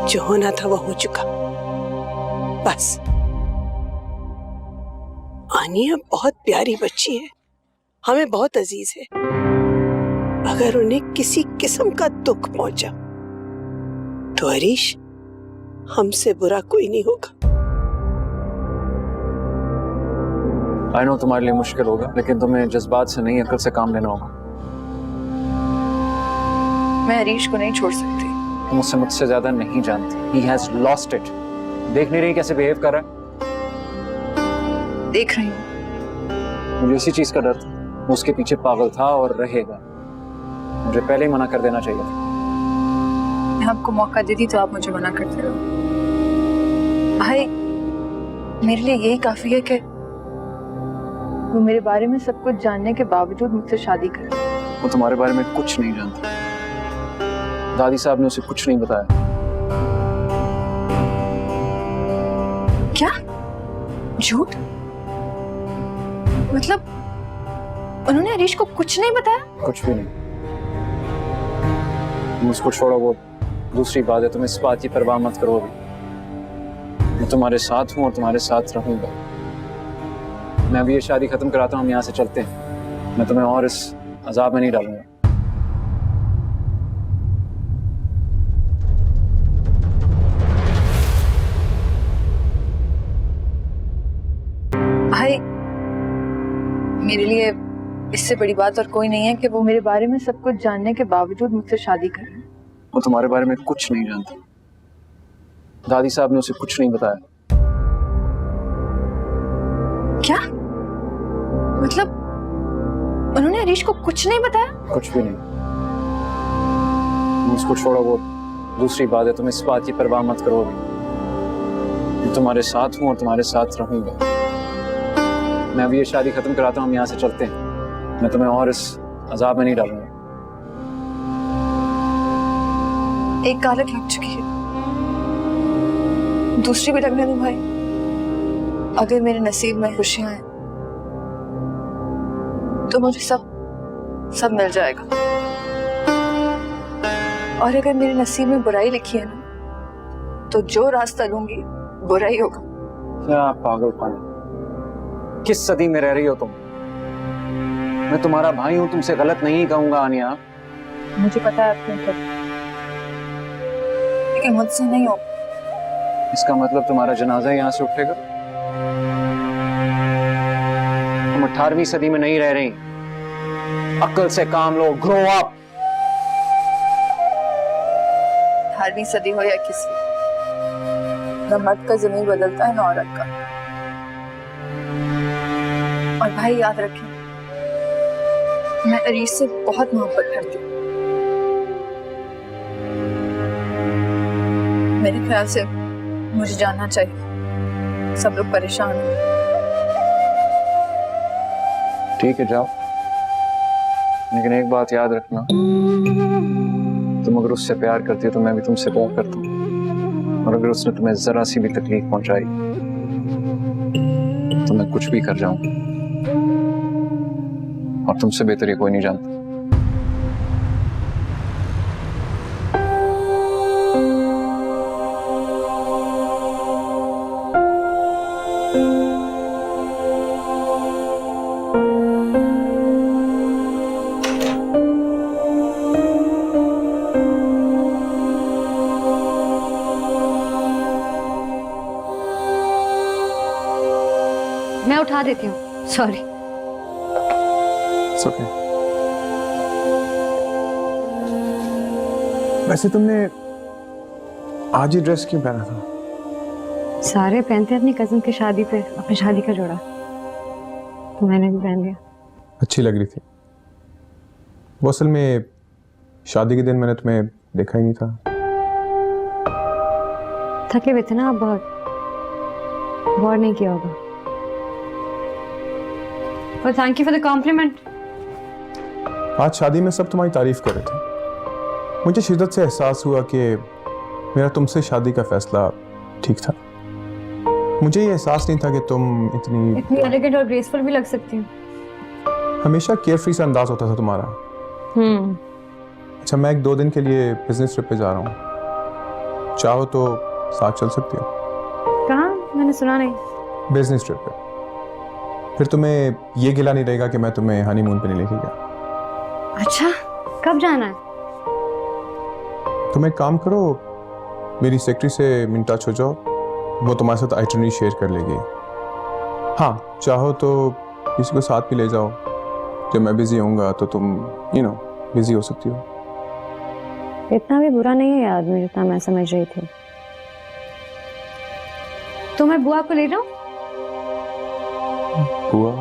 जो होना था वो हो चुका, बस। आनिया बहुत प्यारी बच्ची है, हमें बहुत अजीज है। अगर उन्हें किसी किस्म का दुख पहुंचा तो हरीश, हमसे बुरा कोई नहीं होगा। आई नो तुम्हारे लिए मुश्किल होगा, लेकिन तुम्हें जज्बात से नहीं, अकल से काम लेना होगा। मैं हरीश को नहीं छोड़ सकती। तुम उससे मुझसे ज्यादा नहीं जानती। He has lost it। देख नहीं रही कैसे बिहेव कर रहा है? देख रही हूँ। मुझे इसी चीज का डर था। वो उसके पीछे पागल था और रहेगा। मुझे पहले ही मना कर देना चाहिए था। मैं आपको मौका देती तो आप मुझे मना करते रहो। भाई, मेरे लिए यही काफी है कि वो मेरे बारे में सब कुछ जानने के बावजूद मुझसे शादी करे। वो तुम्हारे बारे में कुछ नहीं जानता। दादी साहब ने उसे कुछ नहीं बताया। क्या? झूठ? मतलब उन्होंने हरीश को कुछ नहीं बताया? कुछ भी नहीं। तुम उसको छोड़ो, वो दूसरी बात है। तुम इस बात की परवाह मत करो अभी। मैं तुम्हारे साथ हूँ और तुम्हारे साथ रहूंगा। मैं अभी ये शादी खत्म कराता हूँ, हम यहाँ से चलते हैं। मैं तुम्हें और इस अजाब में नहीं डालूंगा। भाई, मेरे लिए इससे बड़ी बात और कोई नहीं है कि वो मेरे बारे में सब कुछ जानने के बावजूद मुझसे शादी कर रहे हैं। वो तुम्हारे बारे में कुछ नहीं जानता। दादी साहब ने उसे कुछ नहीं बताया। क्या? मतलब उन्होंने हरीश को कुछ नहीं बताया? कुछ भी नहीं। तुम उसको छोड़ो, वो दूसरी बात है। तुम इस बात की परवाह मत करो अभी। मैं तुम्हारे साथ हूँ और तुम्हारे साथ रहूंगा। मैं अभी ये शादी खत्म कराता हूँ, हम यहाँ से चलते हैं। मैं तुम्हें और इस अजाब में नहीं डालूंगा। एक कारक लग चुकी है, दूसरी भी लगने दो भाई। अगर मेरे नसीब में खुशियां हैं तो मुझे सब मिल जाएगा, और अगर मेरे नसीब में बुराई लिखी है ना, तो जो रास्ता लूंगी बुरा ही होगा। क्या पागलपन! किस सदी में रह रही हो तुम? मैं तुम्हारा भाई हूं, तुमसे गलत नहीं कहूंगा आनिया। मुझे पता है आप क्यों कर, लेकिन मुझसे नहीं हो। इसका मतलब तुम्हारा जनाजा यहाँ से उठेगा? तुम 18वीं सदी में नहीं रह रही। अक्ल से काम लो, ग्रो अप। 18वीं सदी हो या किसी, न मर्द का जमीन बदलता है न औरत का। और भाई याद रखें, मैं हरीश से बहुत मोहब्बत करती हूँ। मेरे ख्याल से मुझे जानना चाहिए। सब लोग परेशान हैं। ठीक है, जाओ, लेकिन एक बात याद रखना, तुम अगर उससे प्यार करती हो तो मैं भी तुमसे प्यार करता हूँ। और अगर उसने तुम्हें जरा सी भी तकलीफ पहुंचाई तो मैं कुछ भी कर जाऊंगा। और तुमसे बेहतर ये कोई नहीं जानता। मैं उठा देती हूँ, सॉरी। It's okay. वैसे तुमने आज ही ड्रेस क्यों पहना था? सारे पहनते अपनी कजन की शादी पे अपनी शादी का जोड़ा, तो मैंने भी पहन लिया। अच्छी लग रही थी। वो असल में शादी के दिन मैंने तुम्हें देखा ही नहीं था। थके हुए थे ना आप बहुत, गौर नहीं किया होगा। पर thank you for the compliment. आज शादी में सब तुम्हारी तारीफ कर रहे थे। मुझे शिद्दत से एहसास हुआ कि मेरा तुमसे शादी का फैसला ठीक था। मुझे ये एहसास नहीं था कि तुम इतनी एलिगेंट और ग्रेसफुल भी लग सकती हो। हमेशा केयरफ्री सा अंदाज होता था तुम्हारा। अच्छा, मैं 1-2 दिन के लिए बिजनेस ट्रिप पे जा रहा हूँ, चाहो तो साथ चल सकती हो। कहाँ? मैंने सुना नहीं। बिजनेस ट्रिप पे। फिर तुम्हें ये गिला नहीं रहेगा कि मैं तुम्हें हनीमून पे नहीं लेके गया। अच्छा, कब जाना है? तुम एक काम करो, मेरी सेक्रेटरी से इन टच हो जाओ, वो तुम्हारे साथ आइटनरी शेयर कर लेगी। हाँ, चाहो तो किसी को साथ भी ले जाओ, जब मैं बिजी होऊंगा तो तुम बिजी हो सकती हो। इतना भी बुरा नहीं है आदमी जितना मैं समझ रही थी। तो मैं बुआ को ले जाऊं? बुआ?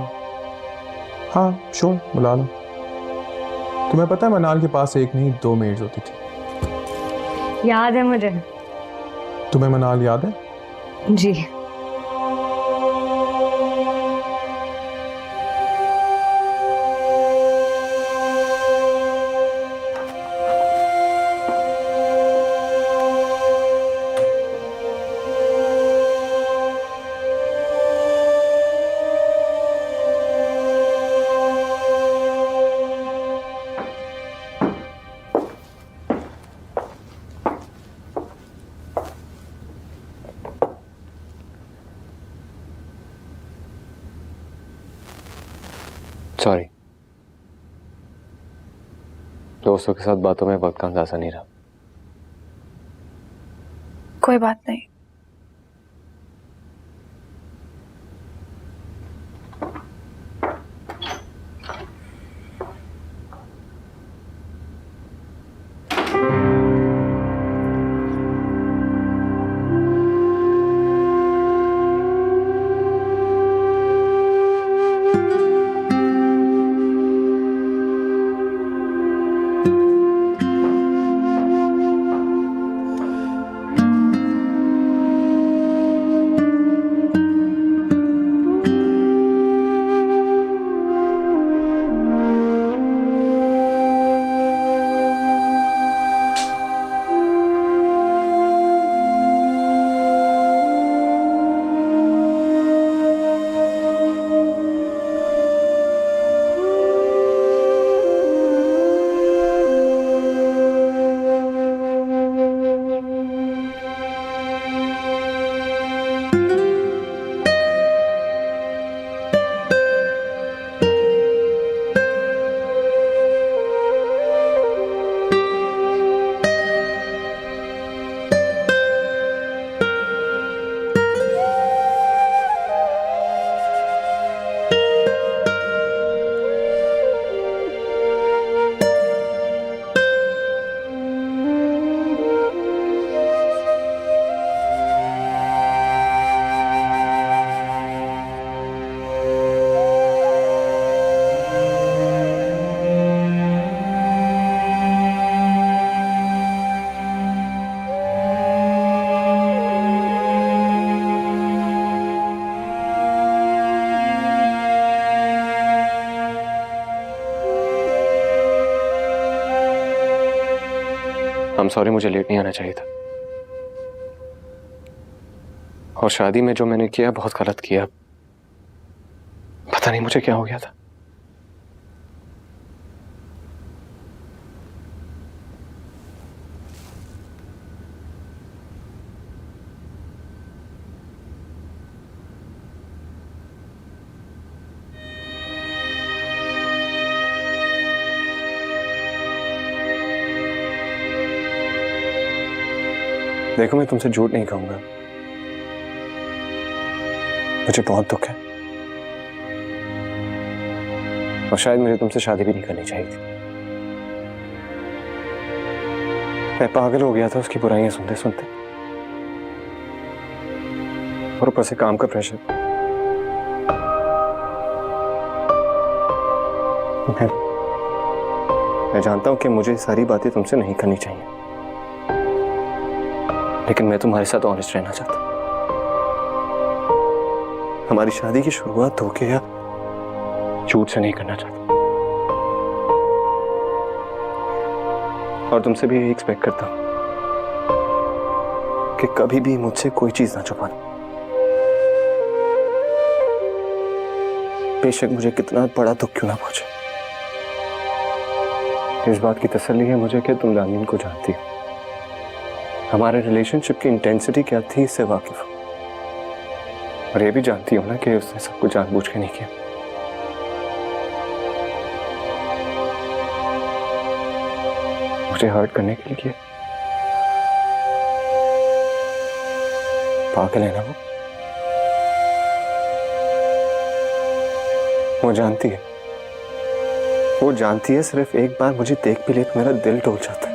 हाँ श्योर, बुला लो। तुम्हें पता है मनाल के पास एक नहीं 2 मेड्स होती थी। याद है मुझे। तुम्हें मनाल याद है? जी। सॉरी, दोस्तों के साथ बातों में वक्त का अंदाजा नहीं रहा। कोई बात नहीं। I'm sorry, मुझे लेट नहीं आना चाहिए था। और शादी में जो मैंने किया बहुत गलत किया। पता नहीं मुझे क्या हो गया था। देखो, मैं तुमसे झूठ नहीं कहूंगा, मुझे बहुत दुख है और शायद मुझे तुमसे शादी भी नहीं करनी चाहिए थी। मैं पागल हो गया था उसकी बुराइयां सुनते सुनते, और ऊपर से काम का प्रेशर। मैं जानता हूं कि मुझे सारी बातें तुमसे नहीं करनी चाहिए, लेकिन मैं तुम्हारे साथ ऑनेस्ट रहना चाहता हूं। हमारी शादी की शुरुआत धोखे या झूठ से नहीं करना चाहता, और तुमसे भी यही एक्सपेक्ट करता हूं कि कभी भी मुझसे कोई चीज ना छुपाना। बेशक मुझे कितना बड़ा दुख क्यों ना पहुंचे, इस बात की तसल्ली है मुझे कि तुम दानीन को जानती हो, हमारे रिलेशनशिप की इंटेंसिटी क्या थी इससे वाकिफ हो, और ये भी जानती हो ना कि उसने सब कुछ जानबूझ के नहीं किया। मुझे हर्ट करने के लिए किया। पागल है ना वो जानती है, वो जानती है सिर्फ एक बार मुझे देख भी ले तो मेरा दिल डोल जाता है,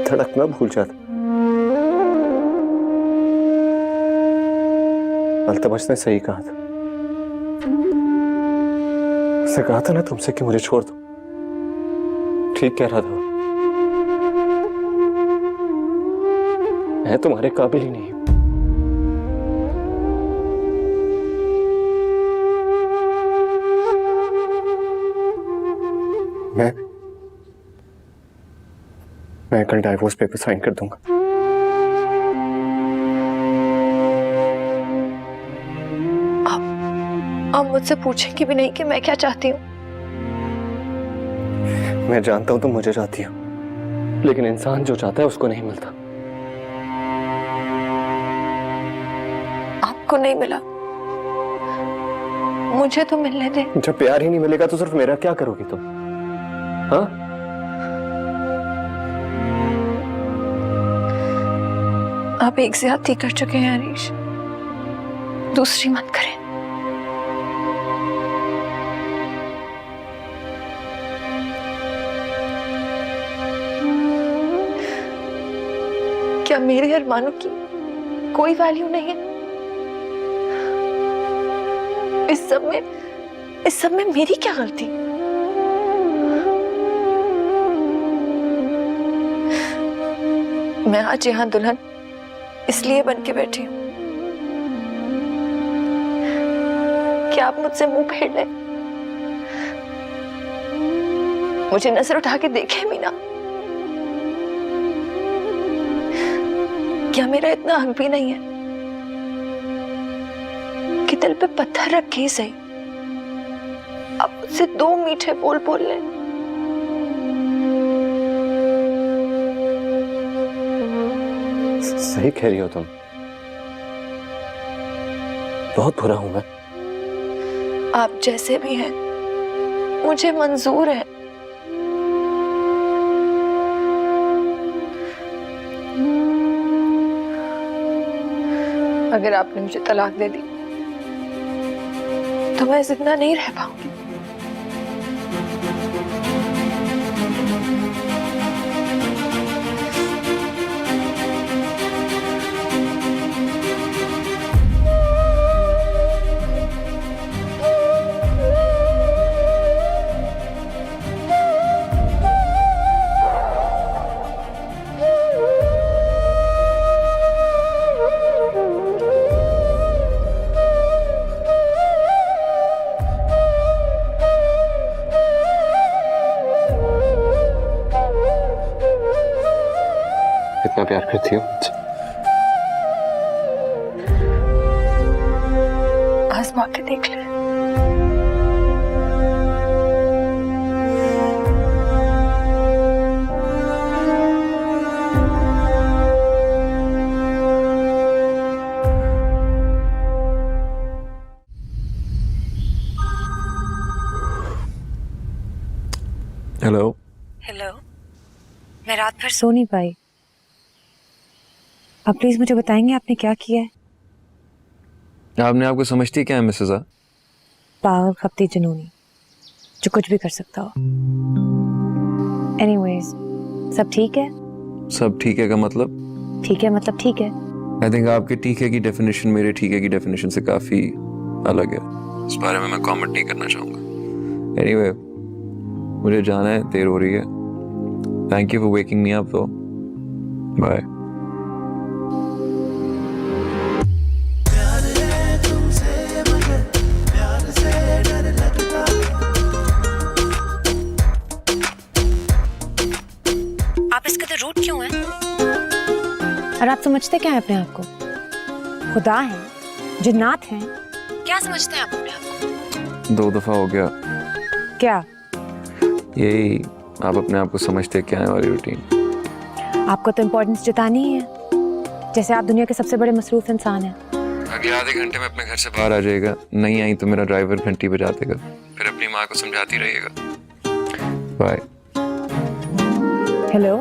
धड़कना भूल जाता। अल्तमश ने सही कहा था, उसने कहा था ना तुमसे कि मुझे छोड़ दो, ठीक कह रहा था। मैं तुम्हारे काबिल ही नहीं हूं। मैं कल डाइवोर्स पेपर साइन कर दूंगा। आप मुझसे पूछेंगे भी नहीं कि मैं क्या चाहती हूँ। मैं जानता हूं तुम मुझे चाहती हो, लेकिन इंसान जो चाहता है उसको नहीं मिलता। आपको नहीं मिला, मुझे तो मिलने दे। जब प्यार ही नहीं मिलेगा तो सिर्फ मेरा क्या करोगी तुम? हाँ, आप एक ज्यादती कर चुके हैं हरीश, दूसरी मत करें। क्या मेरे अरमानों की कोई वैल्यू नहीं है? इस सब में मेरी क्या गलती? मैं आज यहाँ दुल्हन इसलिए बन के बैठी हूं कि आप मुझसे मुंह फेर लें, मुझे नजर उठा के देखें भी ना। क्या मेरा इतना हक भी नहीं है कि दिल पे पत्थर रख के ही सही आप मुझसे दो मीठे बोल बोल लें? सही कह रही हो तुम, बहुत बुरा हूं मैं। आप जैसे भी हैं मुझे मंजूर है। अगर आपने मुझे तलाक दे दी तो मैं जिंदा नहीं रह पाऊंगी। कितना प्यार करती हो मुझसे? आजमा के देख ले। हेलो। हेलो, मैं रात भर सो नहीं पाई। अब प्लीज मुझे बताएंगे आपने क्या किया है? आपने आपको समझती क्या है मिसेस आ? पागल खपती जुनूनी जो कुछ भी कर सकता हो। एनीवेज, सब ठीक है? सब ठीक है का मतलब? ठीक है मतलब ठीक है। आई थिंक आपके ठीक है की डेफिनेशन मेरे ठीक है की डेफिनेशन से काफी अलग है। इस बारे में मैं कमेंट नहीं करना चाहूंगा। एनीवे, मुझे जाना है, देर हो रही है। Thank you for waking me up. Bye. आप इस कदर रूड क्यों हैं? और आप समझते क्या है अपने आप को? खुदा हैं, जिन्नात हैं, क्या समझते हैं आप अपने आप को? 2 दफा हो गया क्या? यही आप अपने आप को समझते क्या है वाली रूटीन। आपको तो इम्पोर्टेंस जतानी ही है, जैसे आप दुनिया के सबसे बड़े मसरूफ इंसान हैं। अगले आधे घंटे में अपने घर से बाहर आ जाएगा, नहीं आई तो मेरा ड्राइवर घंटी बजा देगा, फिर अपनी माँ को समझाती रहिएगा। बाय। हेलो,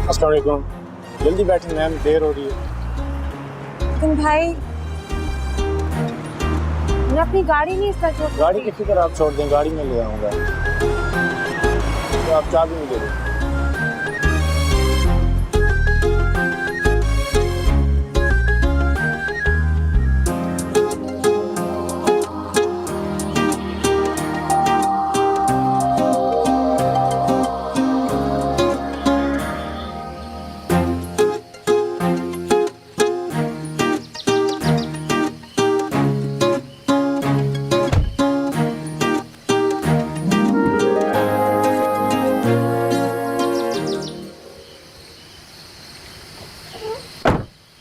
अस्सलाम वालेकुम। जल्दी बैठे मैम, देर हो रही है। लेकिन भाई मैं अपनी गाड़ी नहीं इस तरह छोड़। गाड़ी की फिक्र आप छोड़ दें, गाड़ी में ले आऊँगा। तो आप चाबी नहीं दे रहे।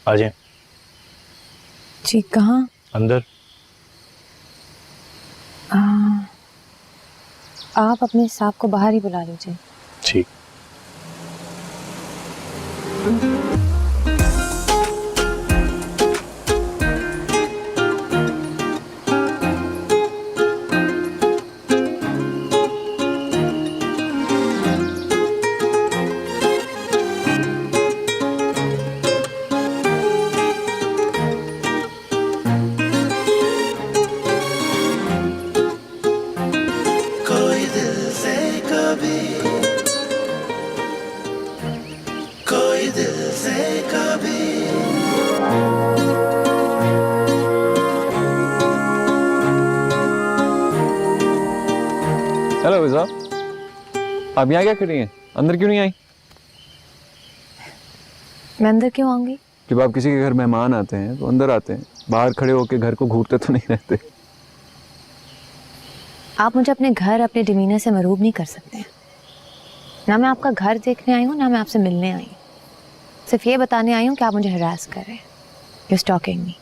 आ जाए। जी कहाँ? अंदर। आप अपने साहब को बाहर ही बुला लीजिए। ठीक। हेलो विज़ा, आप यहाँ क्या कर रही हैं? अंदर क्यों नहीं आई? मैं अंदर क्यों आऊंगी? जब आप किसी के घर मेहमान आते हैं तो अंदर आते हैं, बाहर खड़े होकर घर को घूरते तो नहीं रहते। आप मुझे अपने घर, अपने डिमीनर से मरूब नहीं कर सकते हैं। ना मैं आपका घर देखने आई हूँ, ना मैं आपसे मिलने आई हूँ। सिर्फ ये बताने आई हूँ कि आप मुझे हरास कर रहे हैं, यू स्टॉकिंग मी।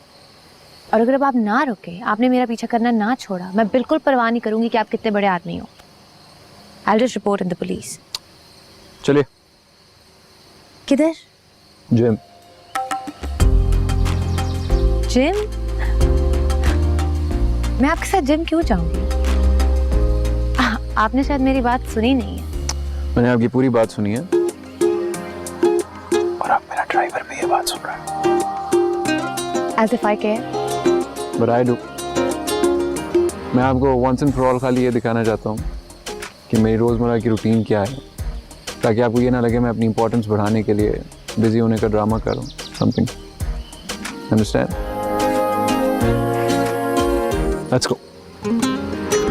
और अगर अब आप ना रुके, आपने मेरा पीछा करना ना छोड़ा, मैं बिल्कुल परवाह नहीं करूंगी कि आप कितने बड़े आदमी हो। I'll just report in the police. चलिए। किधर? जिम। जिम? मैं आपके साथ जिम क्यों जाऊंगी? आपने शायद मेरी बात सुनी नहीं है। मैंने आपकी पूरी बात सुनी है और आप मेरा ड्राइवर भी ये बात सुन रहा है। As if I care. But I do. मैं आपको once and for all खाली ये दिखाना चाहता हूँ कि मेरी रोज़मर्रा की रूटीन क्या है, ताकि आपको ये ना लगे मैं अपनी इंपॉर्टेंस बढ़ाने के लिए बिजी होने का ड्रामा कर रहा हूँ। Something, understand? Let's go.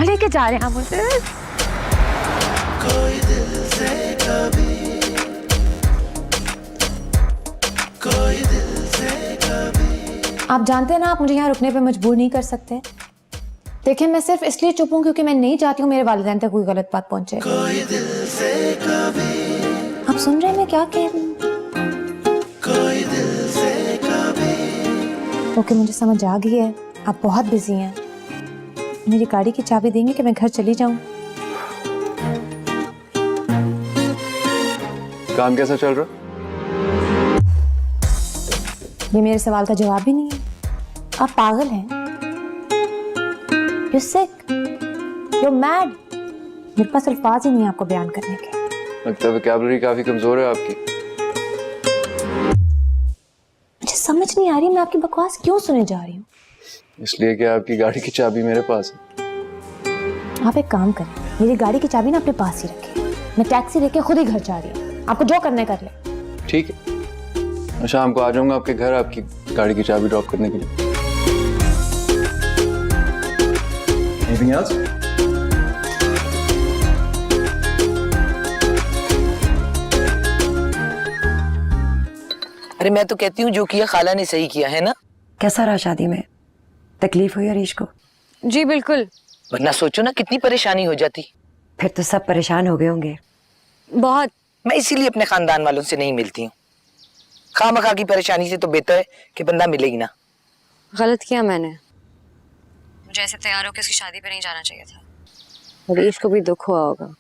लेके जा रहे हैं आप मुझे? कोई दिल से कभी, कोई दिल से कभी। आप जानते हैं ना, आप मुझे यहाँ रुकने पे मजबूर नहीं कर सकते। देखिए, मैं सिर्फ इसलिए चुप हूँ क्योंकि मैं नहीं चाहती हूँ मेरे वालिदैन तक कोई गलत बात पहुँचे। कोई दिल से कभी। आप सुन रहे हैं मैं क्या कह रही हूँ? कोई दिल से कभी। ओके, मुझे समझ आ गई है, आप बहुत बिजी हैं। मेरी गाड़ी की चाबी देंगे कि मैं घर चली जाऊँ? काम कैसा चल रहा? ये मेरे सवाल का जवाब ही नहीं है। आप पागल हैं? You're sick. You're mad. मेरे पास अल्फाज ही नहीं है आपको बयान करने के। लगता है वोकैबुलरी काफी कमजोर है आपकी। मुझे समझ नहीं नहीं आ रही मैं आपकी बकवास क्यों सुने जा रही हूँ। इसलिए कि आपकी गाड़ी की चाबी मेरे पास है। आप एक काम करें, मेरी गाड़ी की चाबी ना अपने पास ही रखें। मैं टैक्सी लेके खुद ही घर जा रही हूँ, आपको जो करना है कर ले। ठीक है, मैं शाम को आ जाऊंगा आपके घर आपकी गाड़ी की चाबी ड्रॉप करने के लिए। Anything else? अरे मैं तो कहती हूँ जो किया खाला ने सही किया है ना। कैसा रहा शादी में? तकलीफ हुई हरीश को? जी बिल्कुल। वरना सोचो ना कितनी परेशानी हो जाती। फिर तो सब परेशान हो गए होंगे। बहुत। मैं इसीलिए अपने खानदान वालों से नहीं मिलती हूँ। खामखा की परेशानी से तो बेहतर है कि बंदा मिले ही ना। गलत किया मैंने, मुझे ऐसे तैयार होकर उसकी शादी पे नहीं जाना चाहिए था। हरीश को भी दुख हुआ होगा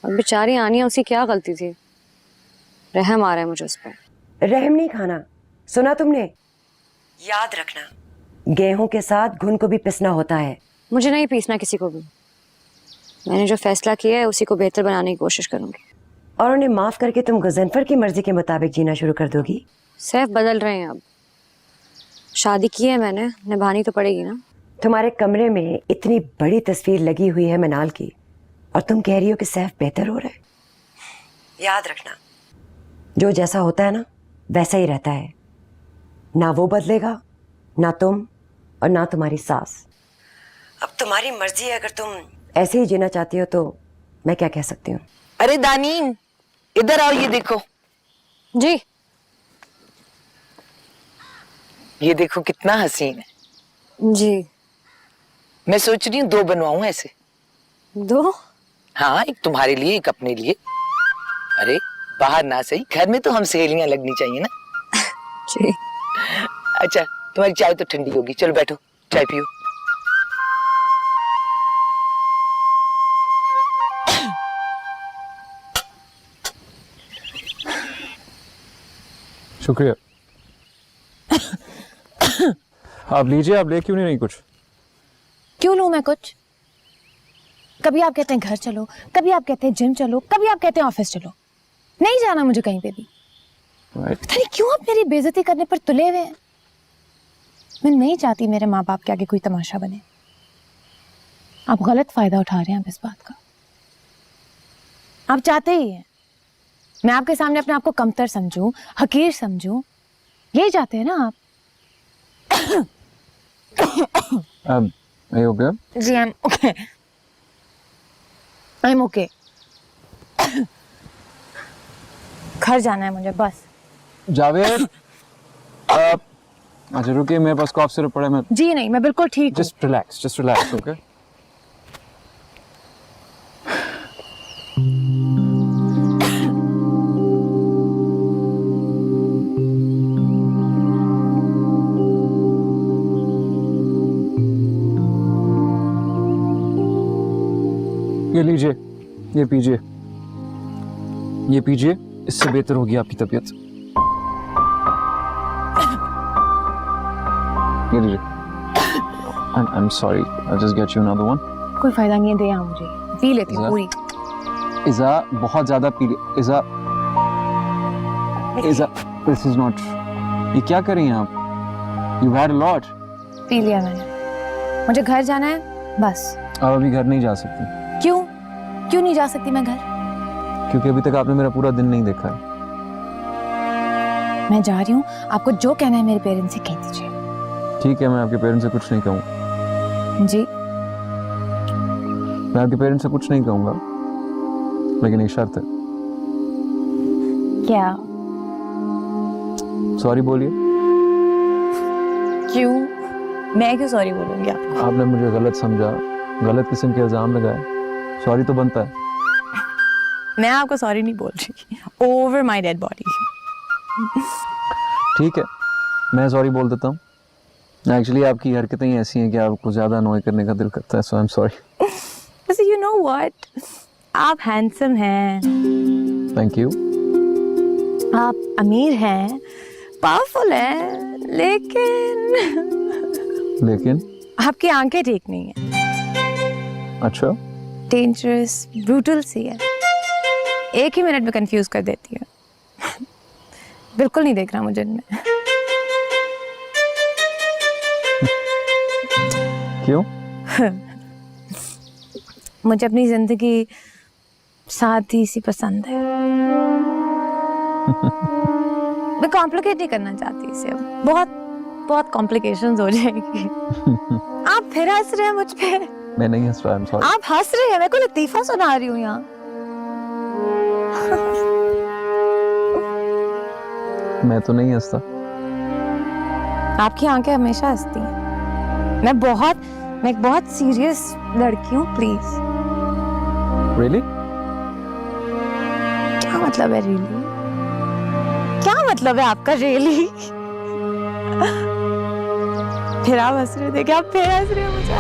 और बेचारी आनिया, उसकी क्या गलती थी? रहम आ रहा है मुझे उस पर। रहम नहीं खाना, सुना तुमने? याद रखना, गेहूं के साथ घुन को भी पिसना होता है। मुझे नहीं पीसना किसी को भी। मैंने जो फैसला किया है उसी को बेहतर बनाने की कोशिश करूंगी। और उन्हें माफ करके तुम गुज़नफर की मर्जी के मुताबिक जीना शुरू कर दोगी? सैफ बदल रहे हैं अब। शादी की है मैंने, निभानी तो पड़ेगी ना। तुम्हारे कमरे में इतनी बड़ी तस्वीर लगी हुई है मनाल की, और तुम कह रही हो कि सैफ बेहतर हो रहा है। याद रखना, जो जैसा होता है ना वैसा ही रहता है। ना वो बदलेगा, ना तुम, और ना तुम्हारी सास। अब तुम्हारी मर्जी है, अगर तुम ऐसे ही जीना चाहती हो तो मैं क्या कह सकती हूँ। अरे दानीन, इधर आओ, ये देखो। जी। ये देखो कितना हसीन है। जी। मैं सोच रही हूँ 2 बनवाऊं ऐसे। 2? हाँ, एक तुम्हारे लिए, एक अपने लिए। अरे बाहर ना सही, घर में तो हम सहेलियां लगनी चाहिए ना। जी। अच्छा, तुम्हारी चाय तो ठंडी होगी, चलो बैठो चाय पियो। शुक्रिया। आप लीजिए, आप ले क्यों नहीं रही कुछ? क्यों लूं मैं कुछ? कभी आप कहते हैं घर चलो, कभी आप कहते हैं जिम चलो, कभी आप कहते हैं ऑफिस चलो। नहीं जाना मुझे कहीं पे भी। पता नहीं क्यों आप मेरी बेइज्जती करने पर तुले हुए हैं। मैं नहीं चाहती मेरे माँ बाप के आगे कोई तमाशा बने। आप गलत फायदा उठा रहे हैं आप इस बात का। आप चाहते ही हैं मैं आपके सामने अपने आप को कमतर समझूं, हकीर समझूं। यही चाहते हैं ना आप? अब नहीं हो गया? जी I am okay, I am okay. घर जाना है मुझे बस। जावेद, अच्छा रुकिए, मेरे पास कॉफ सिरप पड़ा है। मैं जी नहीं, मैं बिल्कुल ठीक हूँ। Just relax, okay? ये लीजिए, ये पीजिए, ये पीजिए, इससे बेहतर होगी आपकी तबीयत। ये लीजिए। I'm sorry, I'll just get you another one. कोई फायदा नहीं है, दे यहाँ मुझे, पी लेती हूँ पूरी। इज़ा बहुत ज्यादा पी, इज़ा this is not, ये क्या कर रही हैं आप? You've had a lot. P लिया मैंने, मुझे घर जाना है बस। आप अभी घर नहीं जा सकती। क्यों नहीं जा सकती मैं घर? क्योंकि अभी तक आपने मेरा पूरा दिन नहीं देखा है। मैं जा रही हूँ, आपको जो कहना है मेरे पेरेंट्स से कह दीजिए। ठीक है, मैं आपके पेरेंट्स से कुछ नहीं कहूँगा। जी? मैं आपके पेरेंट्स से कुछ नहीं कहूँगा, लेकिन एक शर्त है। क्या? सॉरी बोलिए। क्यों? मैं क्यों सॉरी बोलूँगी आपको? आपने मुझे गलत समझा, गलत किस्म के इल्जाम लगाए, सॉरी तो बनता है। मैं आपको सॉरी नहीं बोल रही, ओवर माय डेड बॉडी। ठीक है, मैं सॉरी बोल देता हूँ। एक्चुअली आपकी हरकतें ही ऐसी हैं कि आपको ज्यादा अनॉय करने का दिल करता है, सो आई एम सॉरी। वैसे यू नो व्हाट, आप हैंडसम हैं, थैंक यू। आप अमीर हैं, पावरफुल हैं, लेकिन आपकी आंखें ठीक नहीं है। अच्छा? डेंजरस, ब्रूटल सी है, एक ही मिनट में कंफ्यूज कर देती है। बिल्कुल नहीं देखना मुझे इनमें। क्यों? मुझे अपनी जिंदगी सादी सी पसंद है। मैं कॉम्प्लिकेट नहीं करना चाहती इसे, बहुत बहुत कॉम्प्लिकेशंस हो जाएगी। आप फिर हंस रहे हैं मुझ पे। मैं नहीं हंस रहा, I'm sorry। आप हंस रहे हैं, मैं को लतीफा सुना रही हूँ यहाँ। मैं तो नहीं हंसता। आपकी आंखें हमेशा हंसती हैं। मैं एक बहुत सीरियस लड़की हूँ, प्लीज। Really? क्या मतलब है रियली? क्या मतलब है आपका रियली? फिर आप हंस रहे थे क्या? आप फिर हंस रहे हो मुझे?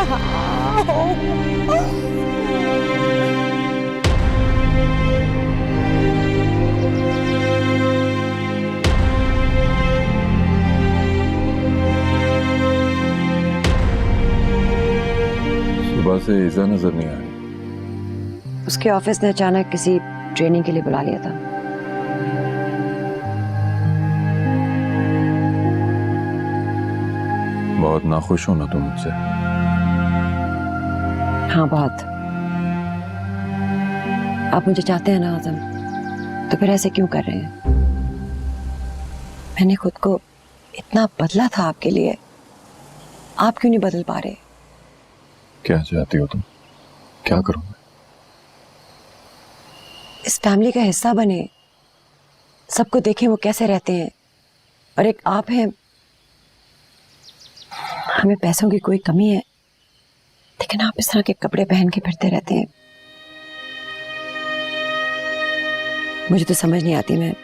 सुबह से ईज़ा नजर नहीं आ रही। उसके ऑफिस ने अचानक किसी ट्रेनिंग के लिए बुला लिया था। बहुत नाखुश हो ना तुम मुझसे? हाँ, बहुत। आप मुझे चाहते हैं ना आजम, तो फिर ऐसे क्यों कर रहे हैं? मैंने खुद को इतना बदला था आपके लिए, आप क्यों नहीं बदल पा रहे? क्या चाहती हो तुम? क्या करूं मैं? इस फैमिली का हिस्सा बने, सबको देखें वो कैसे रहते हैं, और एक आप हैं। हमें पैसों की कोई कमी है, लेकिन आप इस तरह के कपड़े पहन के फिरते रहते हैं। मुझे तो समझ नहीं आती, मैं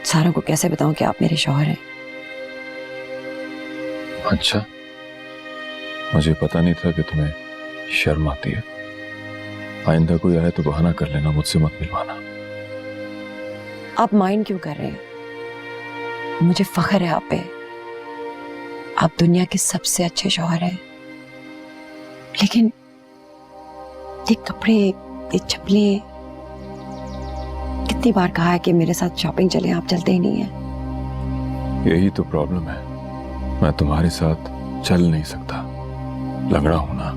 सारों को कैसे बताऊं कि आप मेरे शौहर हैं। अच्छा, मुझे पता नहीं था कि तुम्हें शर्म आती है। आइंदा कोई आए तो बहाना कर लेना, मुझसे मत मिलवाना। आप माइंड क्यों कर रहे हैं? मुझे फख्र है आप पे, आप दुनिया के सबसे अच्छे शौहर हैं। लेकिन ये कपड़े, ये चप्पलें, कितनी बार कहा है कि मेरे साथ शॉपिंग चले, आप चलते ही नहीं हैं। यही तो प्रॉब्लम है, मैं तुम्हारे साथ चल नहीं सकता, लंगड़ा हूं ना।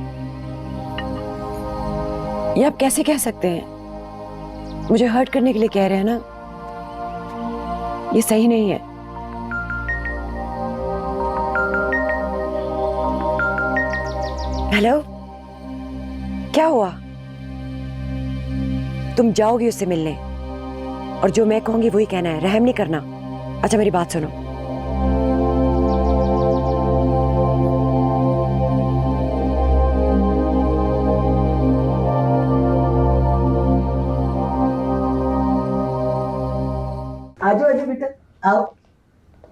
ये आप कैसे कह सकते हैं? मुझे हर्ट करने के लिए कह रहे हैं ना? ये सही नहीं है। हेलो, क्या हुआ? तुम जाओगी उससे मिलने, और जो मैं कहूंगी वही कहना है, रहम नहीं करना। अच्छा, मेरी बात सुनो। आजो आजो बेटा, आओ।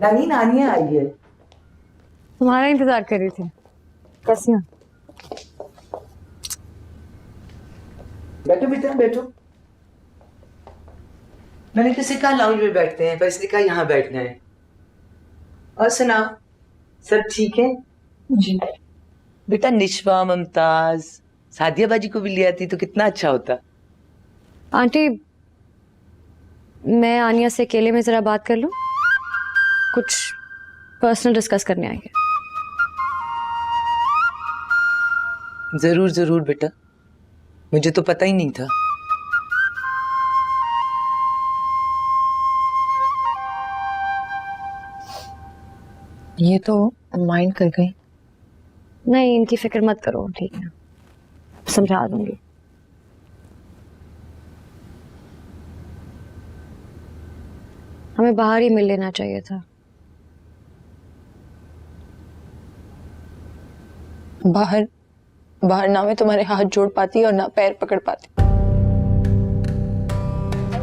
नानी नानिया आई है। तुम्हारा इंतजार कर रही थी। कैसी हो? बैठो बेटा, बैठो। मैंने तो कहा लाउंज में बैठते हैं, पर इसने कहा यहाँ बैठना है। और सुनाओ, सब ठीक है? जी। बेटा निशवा, मुमताज, सादिया बाजी को भी ले आती तो कितना अच्छा होता। आंटी, मैं आनिया से अकेले में जरा बात कर लूं? कुछ पर्सनल डिस्कस करने आएंगे। जरूर जरूर बेटा, मुझे तो पता ही नहीं था। ये तो माइंड कर गई। नहीं, इनकी फिक्र मत करो, ठीक है, समझा दूंगी। हमें बाहर ही मिल लेना चाहिए था। बाहर बाहर ना मैं तुम्हारे हाथ जोड़ पाती और ना पैर पकड़ पाती।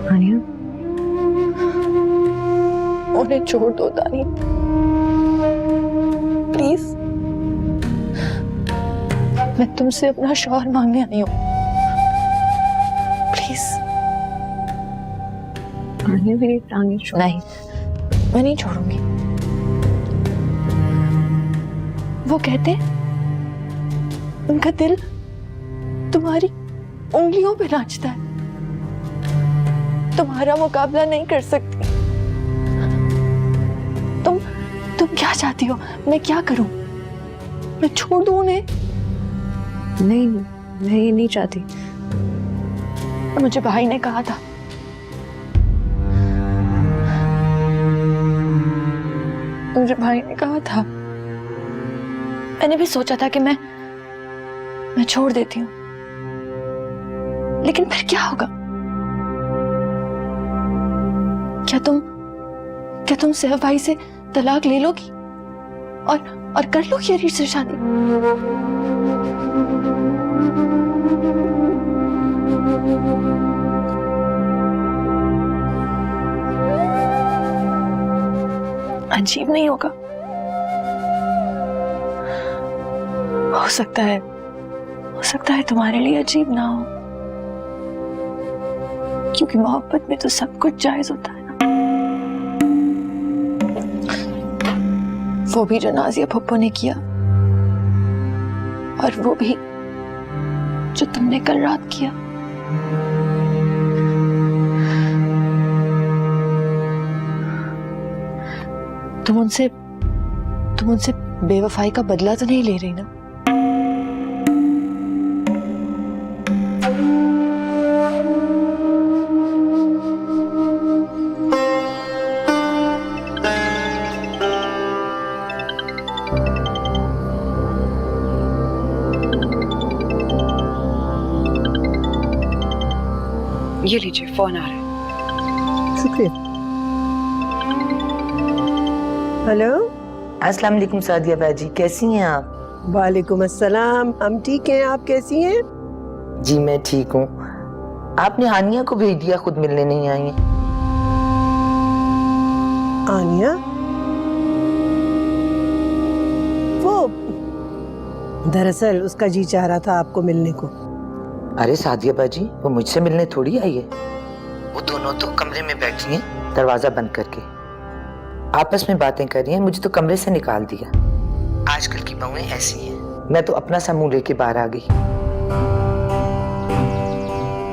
आनिया, उन्हें छोड़ दो दानी, प्लीज। मैं तुमसे अपना शौहर मांगने आई हूँ, प्लीज। आनिया मेरी टांगें छोड़। नहीं, मैं नहीं छोड़ूंगी। वो कहते उनका दिल तुम्हारी उंगलियों पे नाचता है, तुम्हारा मुकाबला नहीं कर सकती। तुम क्या चाहती हो? मैं क्या करूं? मैं छोड़ दूं उन्हें? नहीं, मैं ये नहीं चाहती। मुझे भाई ने कहा था, मुझे भाई ने कहा था, मैंने भी सोचा था कि मैं छोड़ देती हूँ, लेकिन फिर क्या होगा? क्या तुम सैफ भाई से तलाक ले लोगी और कर लोगी अरीश से शादी? अजीब नहीं होगा? हो सकता है तुम्हारे लिए अजीब ना हो, क्योंकि मोहब्बत में तो सब कुछ जायज होता है ना। वो भी जो नाजिया पप्पू ने किया, और वो भी जो तुमने कल रात किया। तुम उनसे बेवफाई का बदला तो नहीं ले रही ना? ये लीजिए, फोन आ रहा है। शुक्रिया। हेलो, अस्सलाम वालेकुम सादिया बाजी, कैसी हैं आप? वालेकुम अस्सलाम, हम ठीक हैं, आप कैसी हैं? जी मैं ठीक हूँ। आपने आनिया को भेज दिया, खुद मिलने नहीं आई हैं। आनिया? वो दरअसल उसका जी चाह रहा था आपको मिलने को। अरे सादिया बाजी, वो मुझसे मिलने थोड़ी आई है। वो दोनों तो कमरे में बैठी हैं, दरवाजा बंद करके आपस में बातें कर रही हैं। मुझे तो कमरे से निकाल दिया। आजकल की बहुएं ऐसी हैं। मैं तो अपना सा मुंह लेके बाहर आ गई।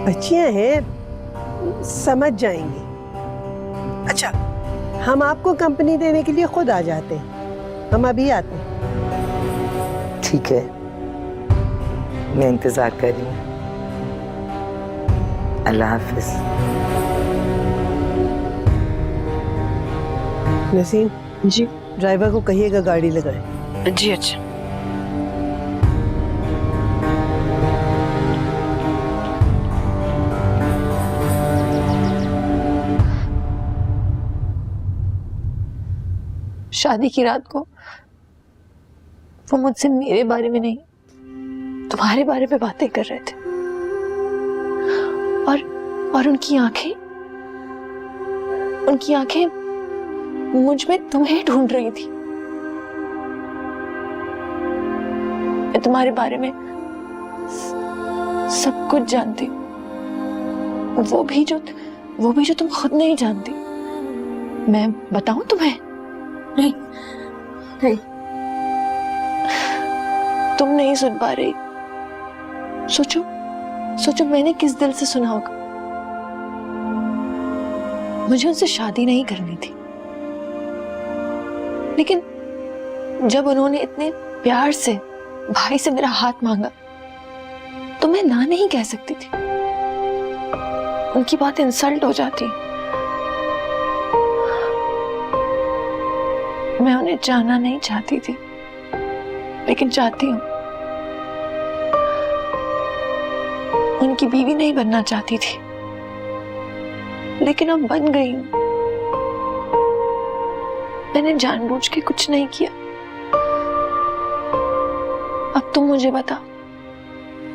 बच्चियां हैं, समझ जाएंगी। अच्छा, हम आपको कंपनी देने के लिए खुद आ जाते हैं। हम अभी आते हैं। ठीक है, मैं इंतजार कर रही हूँ। अल्लाह हाफिज। नसीम जी, ड्राइवर को कहिएगा गाड़ी लगाए। जी अच्छा। शादी की रात को वो मुझसे मेरे बारे में नहीं, तुम्हारे बारे में बातें कर रहे थे, और उनकी आंखें मुझ में तुम्हें ढूंढ रही थी। मैं तुम्हारे बारे में सब कुछ जानती हूँ, वो भी जो तुम खुद नहीं जानती। मैं बताऊं तुम्हें? नहीं, तुम नहीं सुन पा रही। सोचो मैंने किस दिल से सुना होगा। मुझे उनसे शादी नहीं करनी थी, लेकिन जब उन्होंने इतने प्यार से भाई से मेरा हाथ मांगा तो मैं ना नहीं कह सकती थी। उनकी बात इंसल्ट हो जाती। मैं उन्हें जाना नहीं चाहती थी, लेकिन चाहती हूँ। उनकी बीवी नहीं बनना चाहती थी, लेकिन अब बन गई हूँ। मैंने जानबूझ के कुछ नहीं किया। अब तुम मुझे बता,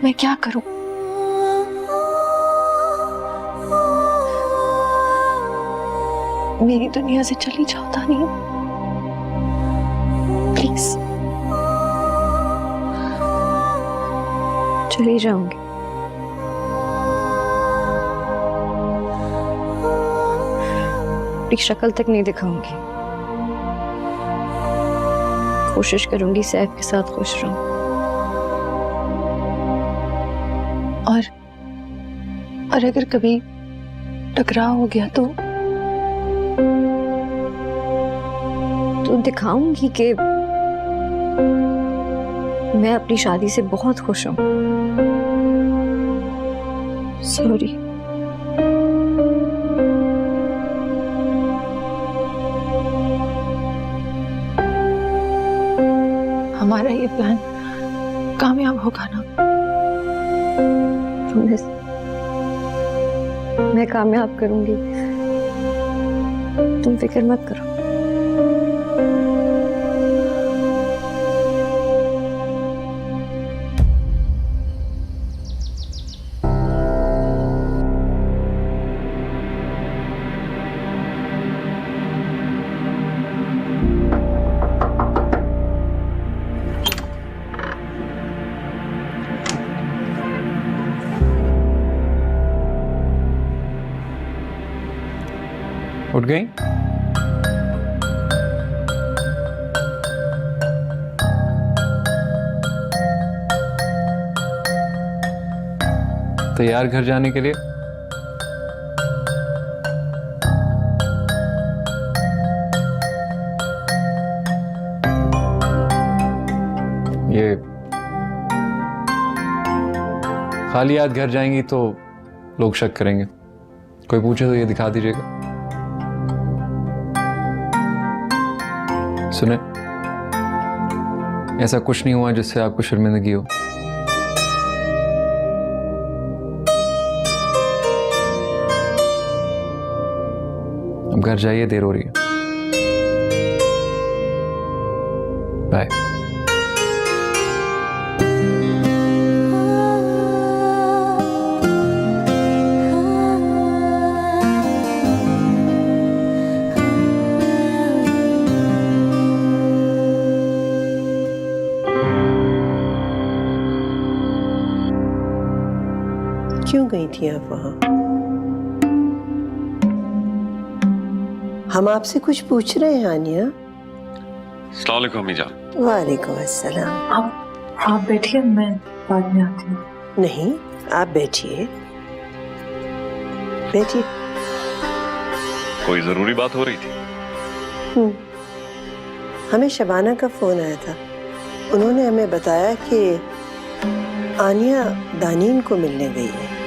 मैं क्या करूं? मेरी दुनिया से चली जाओ तानीम, प्लीज। चली जाऊंगी, अपनी शक्ल तक नहीं दिखाऊंगी। कोशिश करूंगी सैफ के साथ खुश रहूं। और अगर कभी टकराव हो गया तो दिखाऊंगी कि मैं अपनी शादी से बहुत खुश हूँ। सॉरी। हमारा ये प्लान कामयाब होगा ना? मैं कामयाब करूंगी, तुम फिक्र मत करो। उठ गई? तैयार घर जाने के लिए? ये खाली हाथ घर जाएंगी तो लोग शक करेंगे, कोई पूछे तो ये दिखा दीजिएगा। सुने, ऐसा कुछ नहीं हुआ जिससे आपको शर्मिंदगी हो। अब घर जाइए, देर हो रही है। बाय। क्यों गई थी आप वहां? हम आपसे कुछ पूछ रहे हैं आनिया। अस्सलाम वालेकुम अम्मी जान। वालेकुम अस्सलाम। आप बैठिए, मैं बाद में आती हूँ। नहीं, आप बैठिए बैठिए। कोई जरूरी बात हो रही थी? हमें शबाना का फोन आया था। उन्होंने हमें बताया कि आनिया दानीन को मिलने गई है।